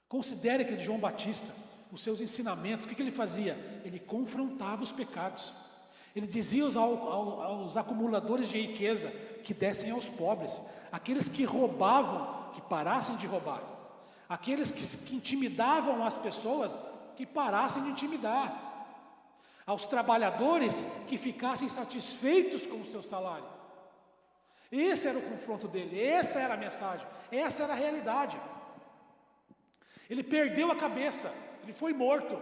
Considere aquele João Batista, os seus ensinamentos, o que ele fazia? Ele confrontava os pecados. Ele dizia aos acumuladores de riqueza que dessem aos pobres, aqueles que roubavam, que parassem de roubar, aqueles que intimidavam as pessoas, que parassem de intimidar, aos trabalhadores que ficassem satisfeitos com o seu salário. Esse era o confronto dele, essa era a mensagem, essa era a realidade. Ele perdeu a cabeça, ele foi morto.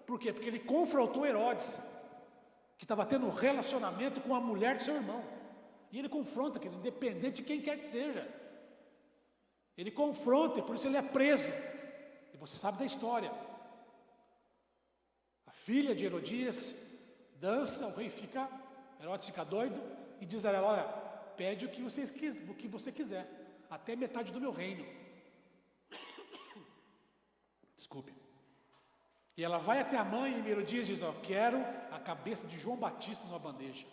Por quê? Porque ele confrontou Herodes, que estava tendo um relacionamento com a mulher de seu irmão. E ele confronta, querido, independente de quem quer que seja. Ele confronta, e por isso ele é preso. E você sabe da história. A filha de Herodias dança, Herodes fica doido e diz a ela: olha, pede o que você quiser, até metade do meu reino. Desculpe. E ela vai até a mãe e Herodias diz: ó, quero a cabeça de João Batista numa bandeja.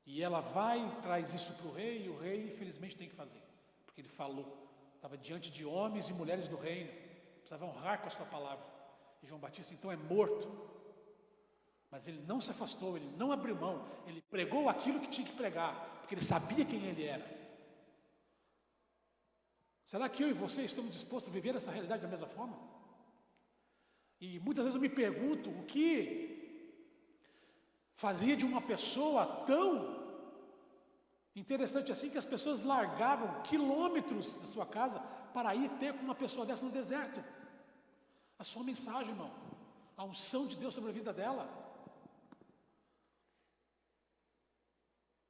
E ela vai e traz isso para o rei, e o rei infelizmente tem que fazer, porque ele falou, estava diante de homens e mulheres do reino, precisava honrar com a sua palavra. E João Batista então é morto. Mas ele não se afastou, ele não abriu mão, ele pregou aquilo que tinha que pregar, porque ele sabia quem ele era. Será que eu e você estamos dispostos a viver essa realidade da mesma forma? E muitas vezes eu me pergunto o que fazia de uma pessoa tão interessante assim, que as pessoas largavam quilômetros da sua casa para ir ter com uma pessoa dessa no deserto. A sua mensagem, irmão, a unção de Deus sobre a vida dela.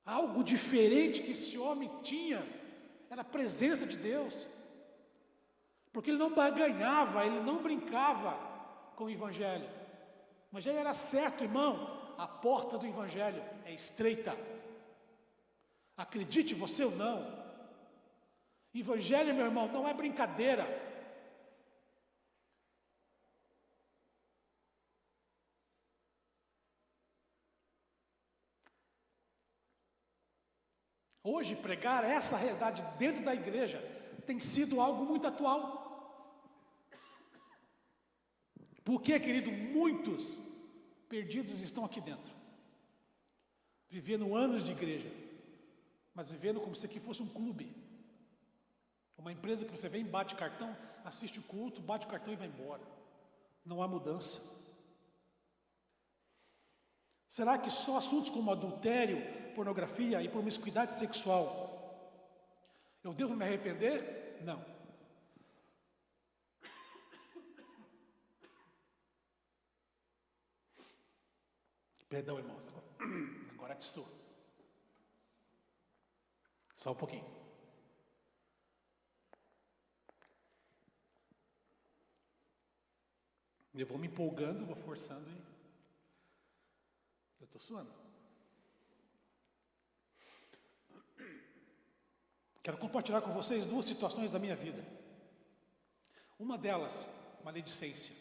Algo diferente que esse homem tinha era a presença de Deus, porque ele não barganhava, ele não brincava com o Evangelho. O Evangelho era certo, irmão. A porta do Evangelho é estreita. Acredite você ou não, Evangelho, meu irmão, não é brincadeira. Hoje, pregar essa realidade dentro da igreja tem sido algo muito atual. Porque, querido, muitos perdidos estão aqui dentro, vivendo anos de igreja, mas vivendo como se aqui fosse um clube, uma empresa que você vem, bate cartão, assiste o culto, bate o cartão e vai embora. Não há mudança. Será que só assuntos como adultério, pornografia e promiscuidade sexual eu devo me arrepender? Não. Perdão, irmãos, agora te estou. Só um pouquinho. Eu vou me empolgando, vou forçando e eu estou suando. Quero compartilhar com vocês duas situações da minha vida. Uma delas, maledicência.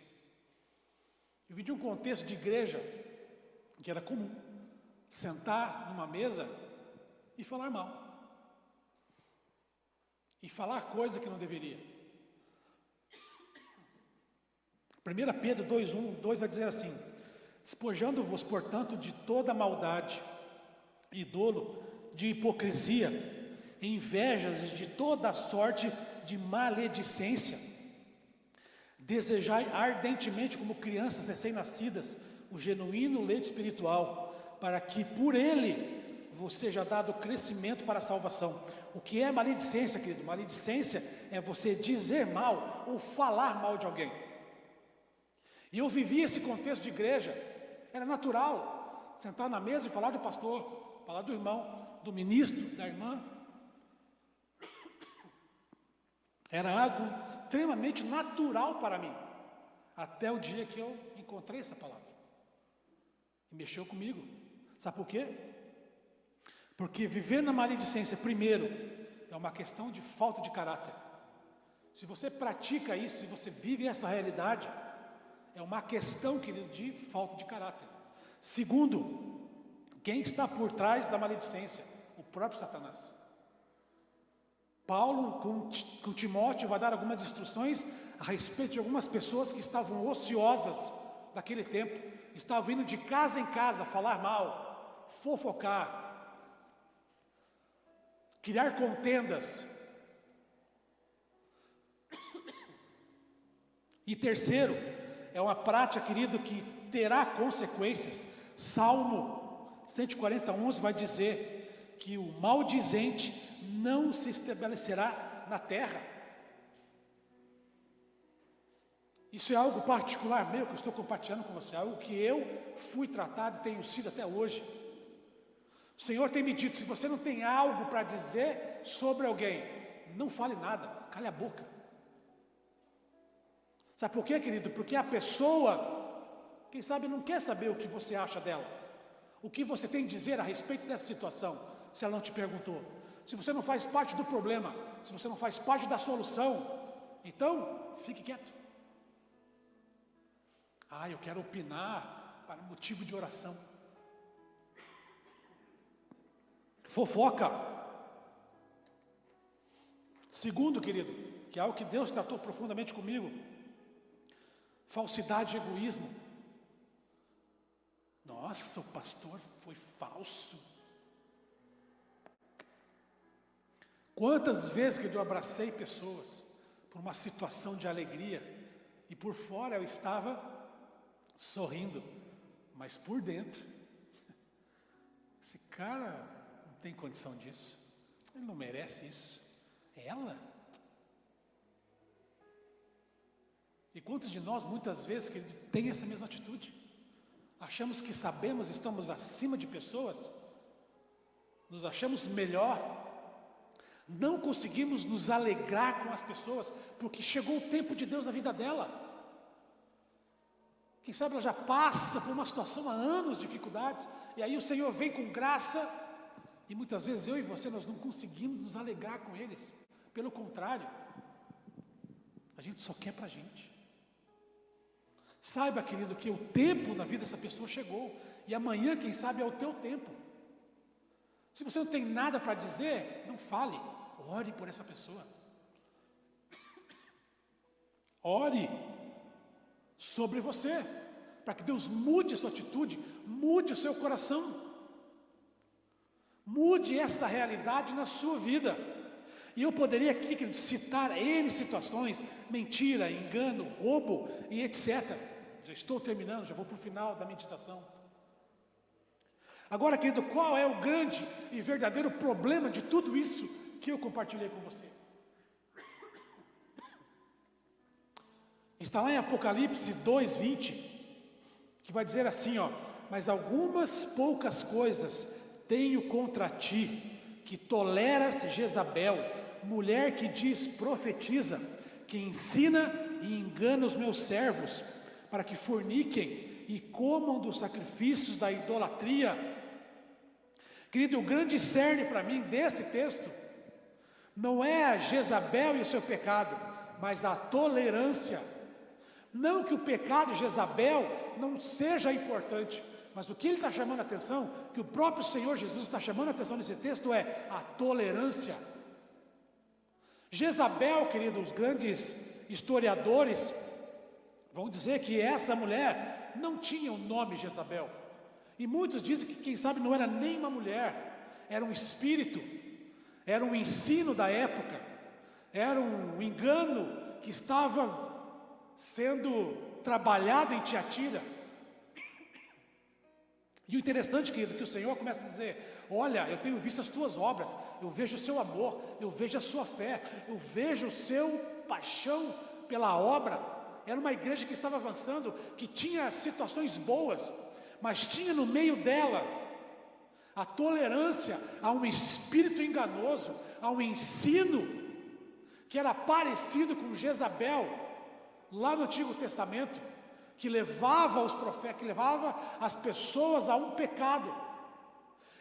Eu vim de um contexto de igreja que era comum sentar numa mesa e falar mal. E falar coisa que não deveria. 1 Pedro 2:1-2 vai dizer assim: despojando-vos, portanto, de toda maldade e dolo, de hipocrisia, invejas e de toda sorte de maledicência, desejai ardentemente, como crianças recém-nascidas, o genuíno leite espiritual, para que por ele vos seja dado crescimento para a salvação. O que é maledicência, querido? Maledicência é você dizer mal ou falar mal de alguém. E eu vivia esse contexto de igreja, era natural sentar na mesa e falar do pastor, falar do irmão, do ministro, da irmã. Era algo extremamente natural para mim, até o dia que eu encontrei essa palavra, e mexeu comigo. Sabe por quê? Porque viver na maledicência, primeiro, é uma questão de falta de caráter. Se você pratica isso, se você vive essa realidade, é uma questão, querido, de falta de caráter. Segundo, quem está por trás da maledicência? O próprio Satanás. Paulo, com Timóteo, vai dar algumas instruções a respeito de algumas pessoas que estavam ociosas naquele tempo, estavam indo de casa em casa falar mal, fofocar, criar contendas. E terceiro, é uma prática, querido, que terá consequências. Salmo 140:11 vai dizer que o maldizente não se estabelecerá na terra. Isso é algo particular meu que eu estou compartilhando com você, algo que eu fui tratado e tenho sido até hoje. O Senhor tem me dito: se você não tem algo para dizer sobre alguém, não fale nada, cale a boca. Sabe por quê, querido? Porque a pessoa, quem sabe, não quer saber o que você acha dela, o que você tem a dizer a respeito dessa situação, se ela não te perguntou. Se você não faz parte do problema, se você não faz parte da solução, então fique quieto. Eu quero opinar para motivo de oração. Fofoca. Segundo, querido, que é algo que Deus tratou profundamente comigo: falsidade e egoísmo. Nossa, o pastor foi falso. Quantas vezes que eu abracei pessoas por uma situação de alegria e por fora eu estava sorrindo, mas por dentro, esse cara não tem condição disso, ele não merece isso, ela. E quantos de nós, muitas vezes, que tem essa mesma atitude? Achamos que sabemos, estamos acima de pessoas, nos achamos melhor, não conseguimos nos alegrar com as pessoas, porque chegou o tempo de Deus na vida dela. Quem sabe ela já passa por uma situação há anos, dificuldades, e aí o Senhor vem com graça, e muitas vezes eu e você, nós não conseguimos nos alegrar com eles. Pelo contrário, a gente só quer pra gente. Saiba, querido, que o tempo na vida dessa pessoa chegou, e amanhã, quem sabe, é o teu tempo. Se você não tem nada para dizer, não fale, ore por essa pessoa. Ore sobre você, para que Deus mude a sua atitude, mude o seu coração, mude essa realidade na sua vida. E eu poderia aqui, querido, citar N situações: mentira, engano, roubo e etc. Já estou terminando, já vou para o final da meditação. Agora, querido, qual é o grande e verdadeiro problema de tudo isso que eu compartilhei com você? Está lá em Apocalipse 2:20, que vai dizer assim, mas algumas poucas coisas tenho contra ti, que toleras Jezabel, mulher que diz, profetiza, que ensina e engana os meus servos, para que forniquem e comam dos sacrifícios da idolatria. Querido, o grande cerne para mim desse texto não é a Jezabel e o seu pecado, mas a tolerância. Não que o pecado de Jezabel não seja importante, mas o que ele está chamando a atenção, que o próprio Senhor Jesus está chamando a atenção nesse texto, é a tolerância. Jezabel, querido, os grandes historiadores Vão dizer que essa mulher não tinha o nome Jezabel. E muitos dizem que, quem sabe, não era nem uma mulher, era um espírito, era um ensino da época, era um engano que estava sendo trabalhado em Tiatira. E o interessante, querido, que o Senhor começa a dizer: olha, eu tenho visto as tuas obras, eu vejo o seu amor, eu vejo a sua fé, eu vejo o seu paixão pela obra. Era uma igreja que estava avançando, que tinha situações boas, mas tinha no meio delas a tolerância a um espírito enganoso, a um ensino que era parecido com Jezabel, lá no Antigo Testamento, que levava os profetas, que levava as pessoas a um pecado.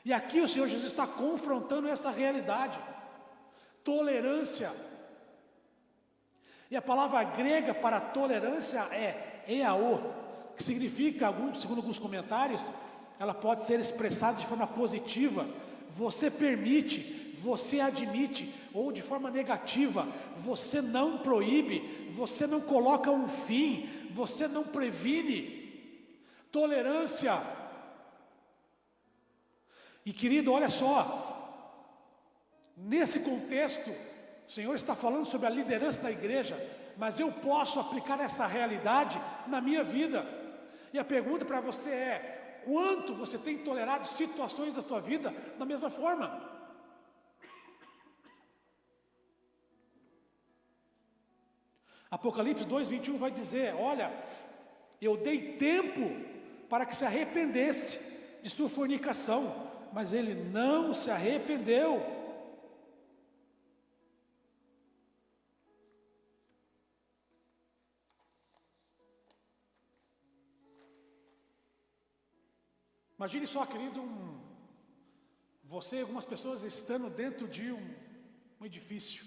E aqui o Senhor Jesus está confrontando essa realidade, tolerância. E a palavra grega para tolerância é eao, que significa, segundo alguns comentários, ela pode ser expressada de forma positiva. Você permite, você admite, ou de forma negativa, você não proíbe, você não coloca um fim, você não previne. Tolerância. E querido, olha só, nesse contexto, o Senhor está falando sobre a liderança da igreja, mas eu posso aplicar essa realidade na minha vida. E a pergunta para você é: quanto você tem tolerado situações da tua vida da mesma forma? Apocalipse 2:21 vai dizer: olha, eu dei tempo para que se arrependesse de sua fornicação, mas ele não se arrependeu. Imagine só, querido, você e algumas pessoas estando dentro de um edifício,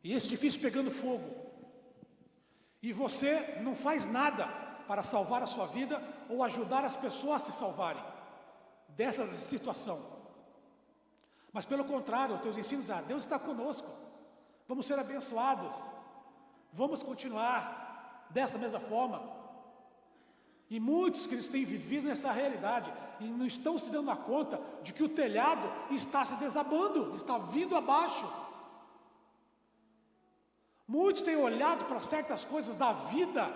e esse edifício pegando fogo, e você não faz nada para salvar a sua vida ou ajudar as pessoas a se salvarem dessa situação. Mas pelo contrário, os teus ensinos: Deus está conosco, vamos ser abençoados, vamos continuar dessa mesma forma. E muitos que eles têm vivido nessa realidade e não estão se dando conta de que o telhado está se desabando, está vindo abaixo. Muitos têm olhado para certas coisas da vida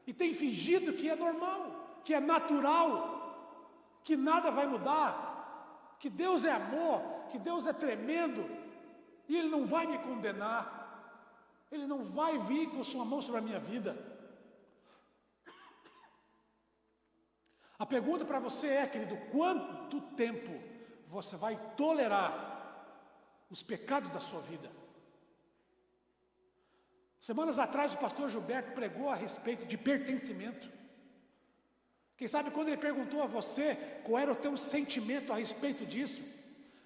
e têm fingido que é normal, que é natural, que nada vai mudar, que Deus é amor, que Deus é tremendo e Ele não vai me condenar, Ele não vai vir com sua mão sobre a minha vida. A pergunta para você é, querido: quanto tempo você vai tolerar os pecados da sua vida? Semanas atrás o pastor Gilberto pregou a respeito de pertencimento. Quem sabe quando ele perguntou a você qual era o teu sentimento a respeito disso,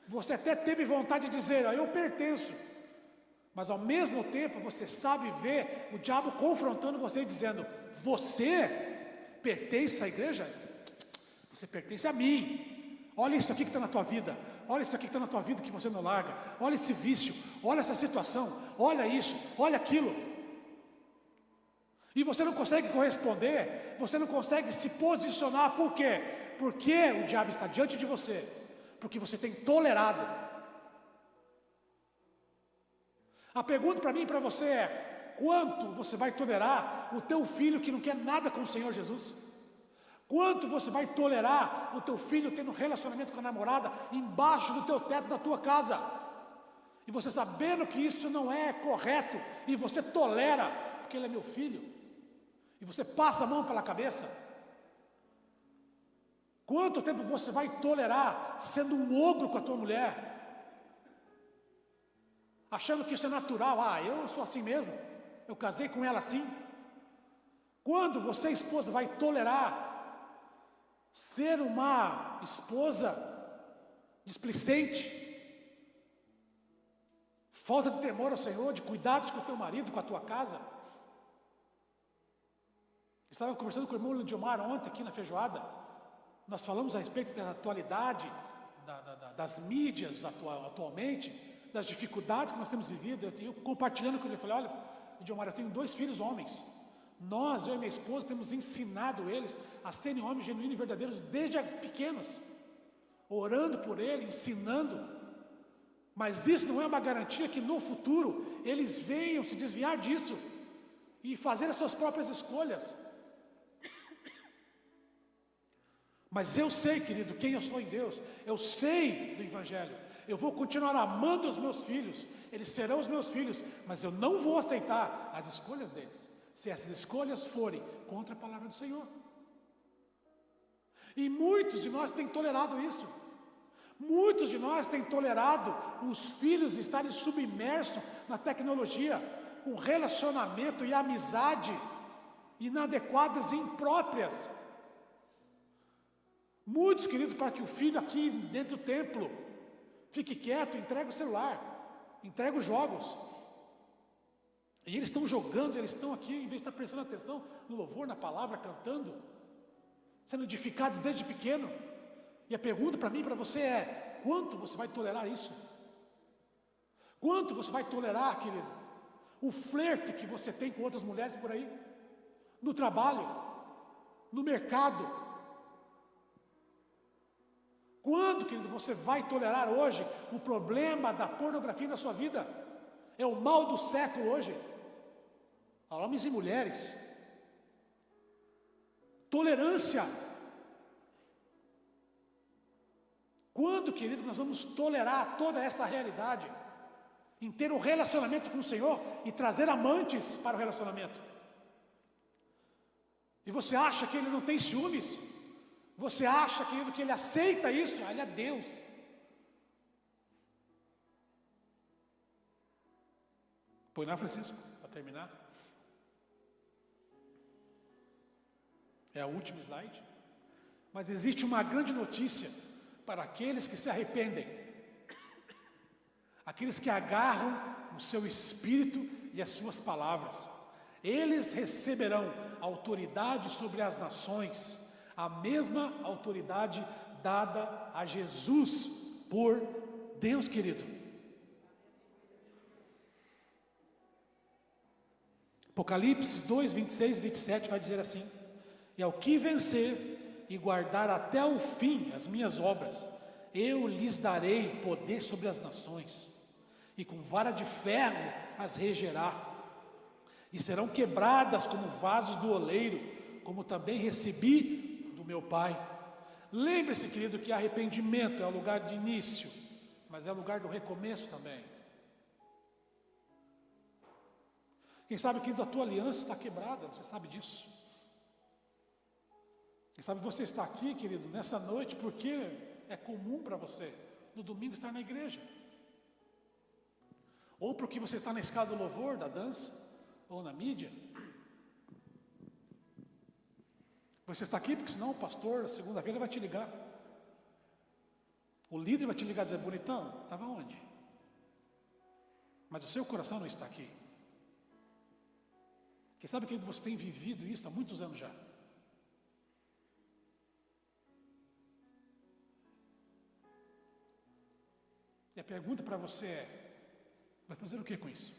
você até teve vontade de dizer: eu pertenço. Mas ao mesmo tempo você sabe ver o diabo confrontando você e dizendo: você pertence à igreja? Você pertence a mim. Olha isso aqui que está na tua vida. Olha isso aqui que está na tua vida que você não larga. Olha esse vício. Olha essa situação. Olha isso. Olha aquilo. E você não consegue corresponder. Você não consegue se posicionar. Por quê? Porque o diabo está diante de você. Porque você tem tolerado. A pergunta para mim e para você é: quanto você vai tolerar o teu filho que não quer nada com o Senhor Jesus? Quanto você vai tolerar o teu filho tendo um relacionamento com a namorada embaixo do teu teto da tua casa? E você sabendo que isso não é correto, e você tolera, porque ele é meu filho, e você passa a mão pela cabeça? Quanto tempo você vai tolerar sendo um ogro com a tua mulher? Achando que isso é natural: eu sou assim mesmo, eu casei com ela assim. Quando você, esposa, vai tolerar ser uma esposa displicente, falta de temor ao Senhor, de cuidados com o teu marido, com a tua casa? Estava conversando com o irmão Lindomar ontem aqui na feijoada. Nós falamos a respeito da atualidade, das mídias atualmente, das dificuldades que nós temos vivido. Eu compartilhando com ele, falei: olha, Lindomar, eu tenho 2 filhos homens, Nós, eu e minha esposa, temos ensinado eles a serem homens genuínos e verdadeiros desde pequenos, orando por ele, ensinando. Mas isso não é uma garantia que no futuro eles venham se desviar disso e fazer as suas próprias escolhas. Mas eu sei, querido, quem eu sou em Deus. Eu sei do Evangelho. Eu vou continuar amando os meus filhos. Eles serão os meus filhos. Mas eu não vou aceitar as escolhas deles, se essas escolhas forem contra a palavra do Senhor. E muitos de nós têm tolerado isso. Muitos de nós têm tolerado os filhos estarem submersos na tecnologia, com relacionamento e amizade inadequadas e impróprias. Muitos, queridos, para que o filho aqui dentro do templo fique quieto, entrega o celular, entrega os jogos. E eles estão jogando, eles estão aqui, em vez de estar prestando atenção no louvor, na palavra, cantando, sendo edificados desde pequeno. E a pergunta para mim e para você é: quanto você vai tolerar isso? Quanto você vai tolerar, querido, o flerte que você tem com outras mulheres por aí? No trabalho, no mercado? Quando, querido, você vai tolerar hoje o problema da pornografia na sua vida? É o mal do século hoje. A homens e mulheres. Tolerância. Quando, querido, nós vamos tolerar toda essa realidade? Em ter um relacionamento com o Senhor e trazer amantes para o relacionamento. E você acha que ele não tem ciúmes? Você acha, querido, que ele aceita isso? Ele é Deus. Põe lá, Francisco, para terminar. É o último slide. Mas existe uma grande notícia para aqueles que se arrependem, aqueles que agarram o seu espírito e as suas palavras. Eles receberão autoridade sobre as nações, a mesma autoridade dada a Jesus por Deus, querido. Apocalipse 2, 26 e 27 vai dizer assim: e ao que vencer e guardar até o fim as minhas obras, eu lhes darei poder sobre as nações, e com vara de ferro as regerá, e serão quebradas como vasos do oleiro, como também recebi do meu Pai. Lembre-se, querido, que arrependimento é o lugar de início, mas é o lugar do recomeço também. Quem sabe, querido, a tua aliança está quebrada, você sabe disso. Quem sabe você está aqui, querido, nessa noite, porque é comum para você, no domingo, estar na igreja. Ou porque você está na escala do louvor, da dança, ou na mídia. Você está aqui porque senão o pastor, na segunda-feira, vai te ligar. O líder vai te ligar e dizer: bonitão, estava onde? Mas o seu coração não está aqui. Quem sabe, querido, você tem vivido isso há muitos anos já. E a pergunta para você é: vai fazer o que com isso?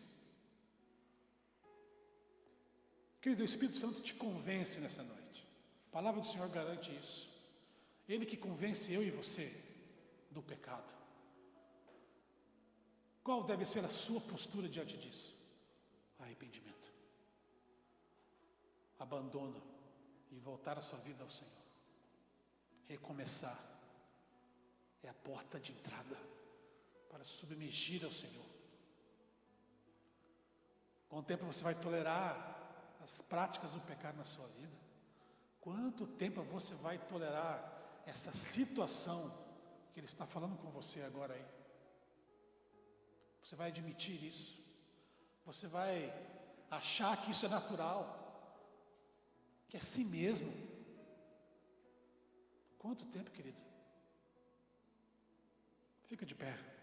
Querido, o Espírito Santo te convence nessa noite. A palavra do Senhor garante isso. Ele que convence eu e você do pecado. Qual deve ser a sua postura diante disso? Arrependimento, abandono e voltar a sua vida ao Senhor. Recomeçar é a porta de entrada para submergir ao Senhor. Com o tempo você vai tolerar as práticas do pecado na sua vida. Quanto tempo você vai tolerar essa situação que Ele está falando com você agora aí? Você vai admitir isso? Você vai achar que isso é natural? Que é assim mesmo? Quanto tempo, querido? Fica de pé.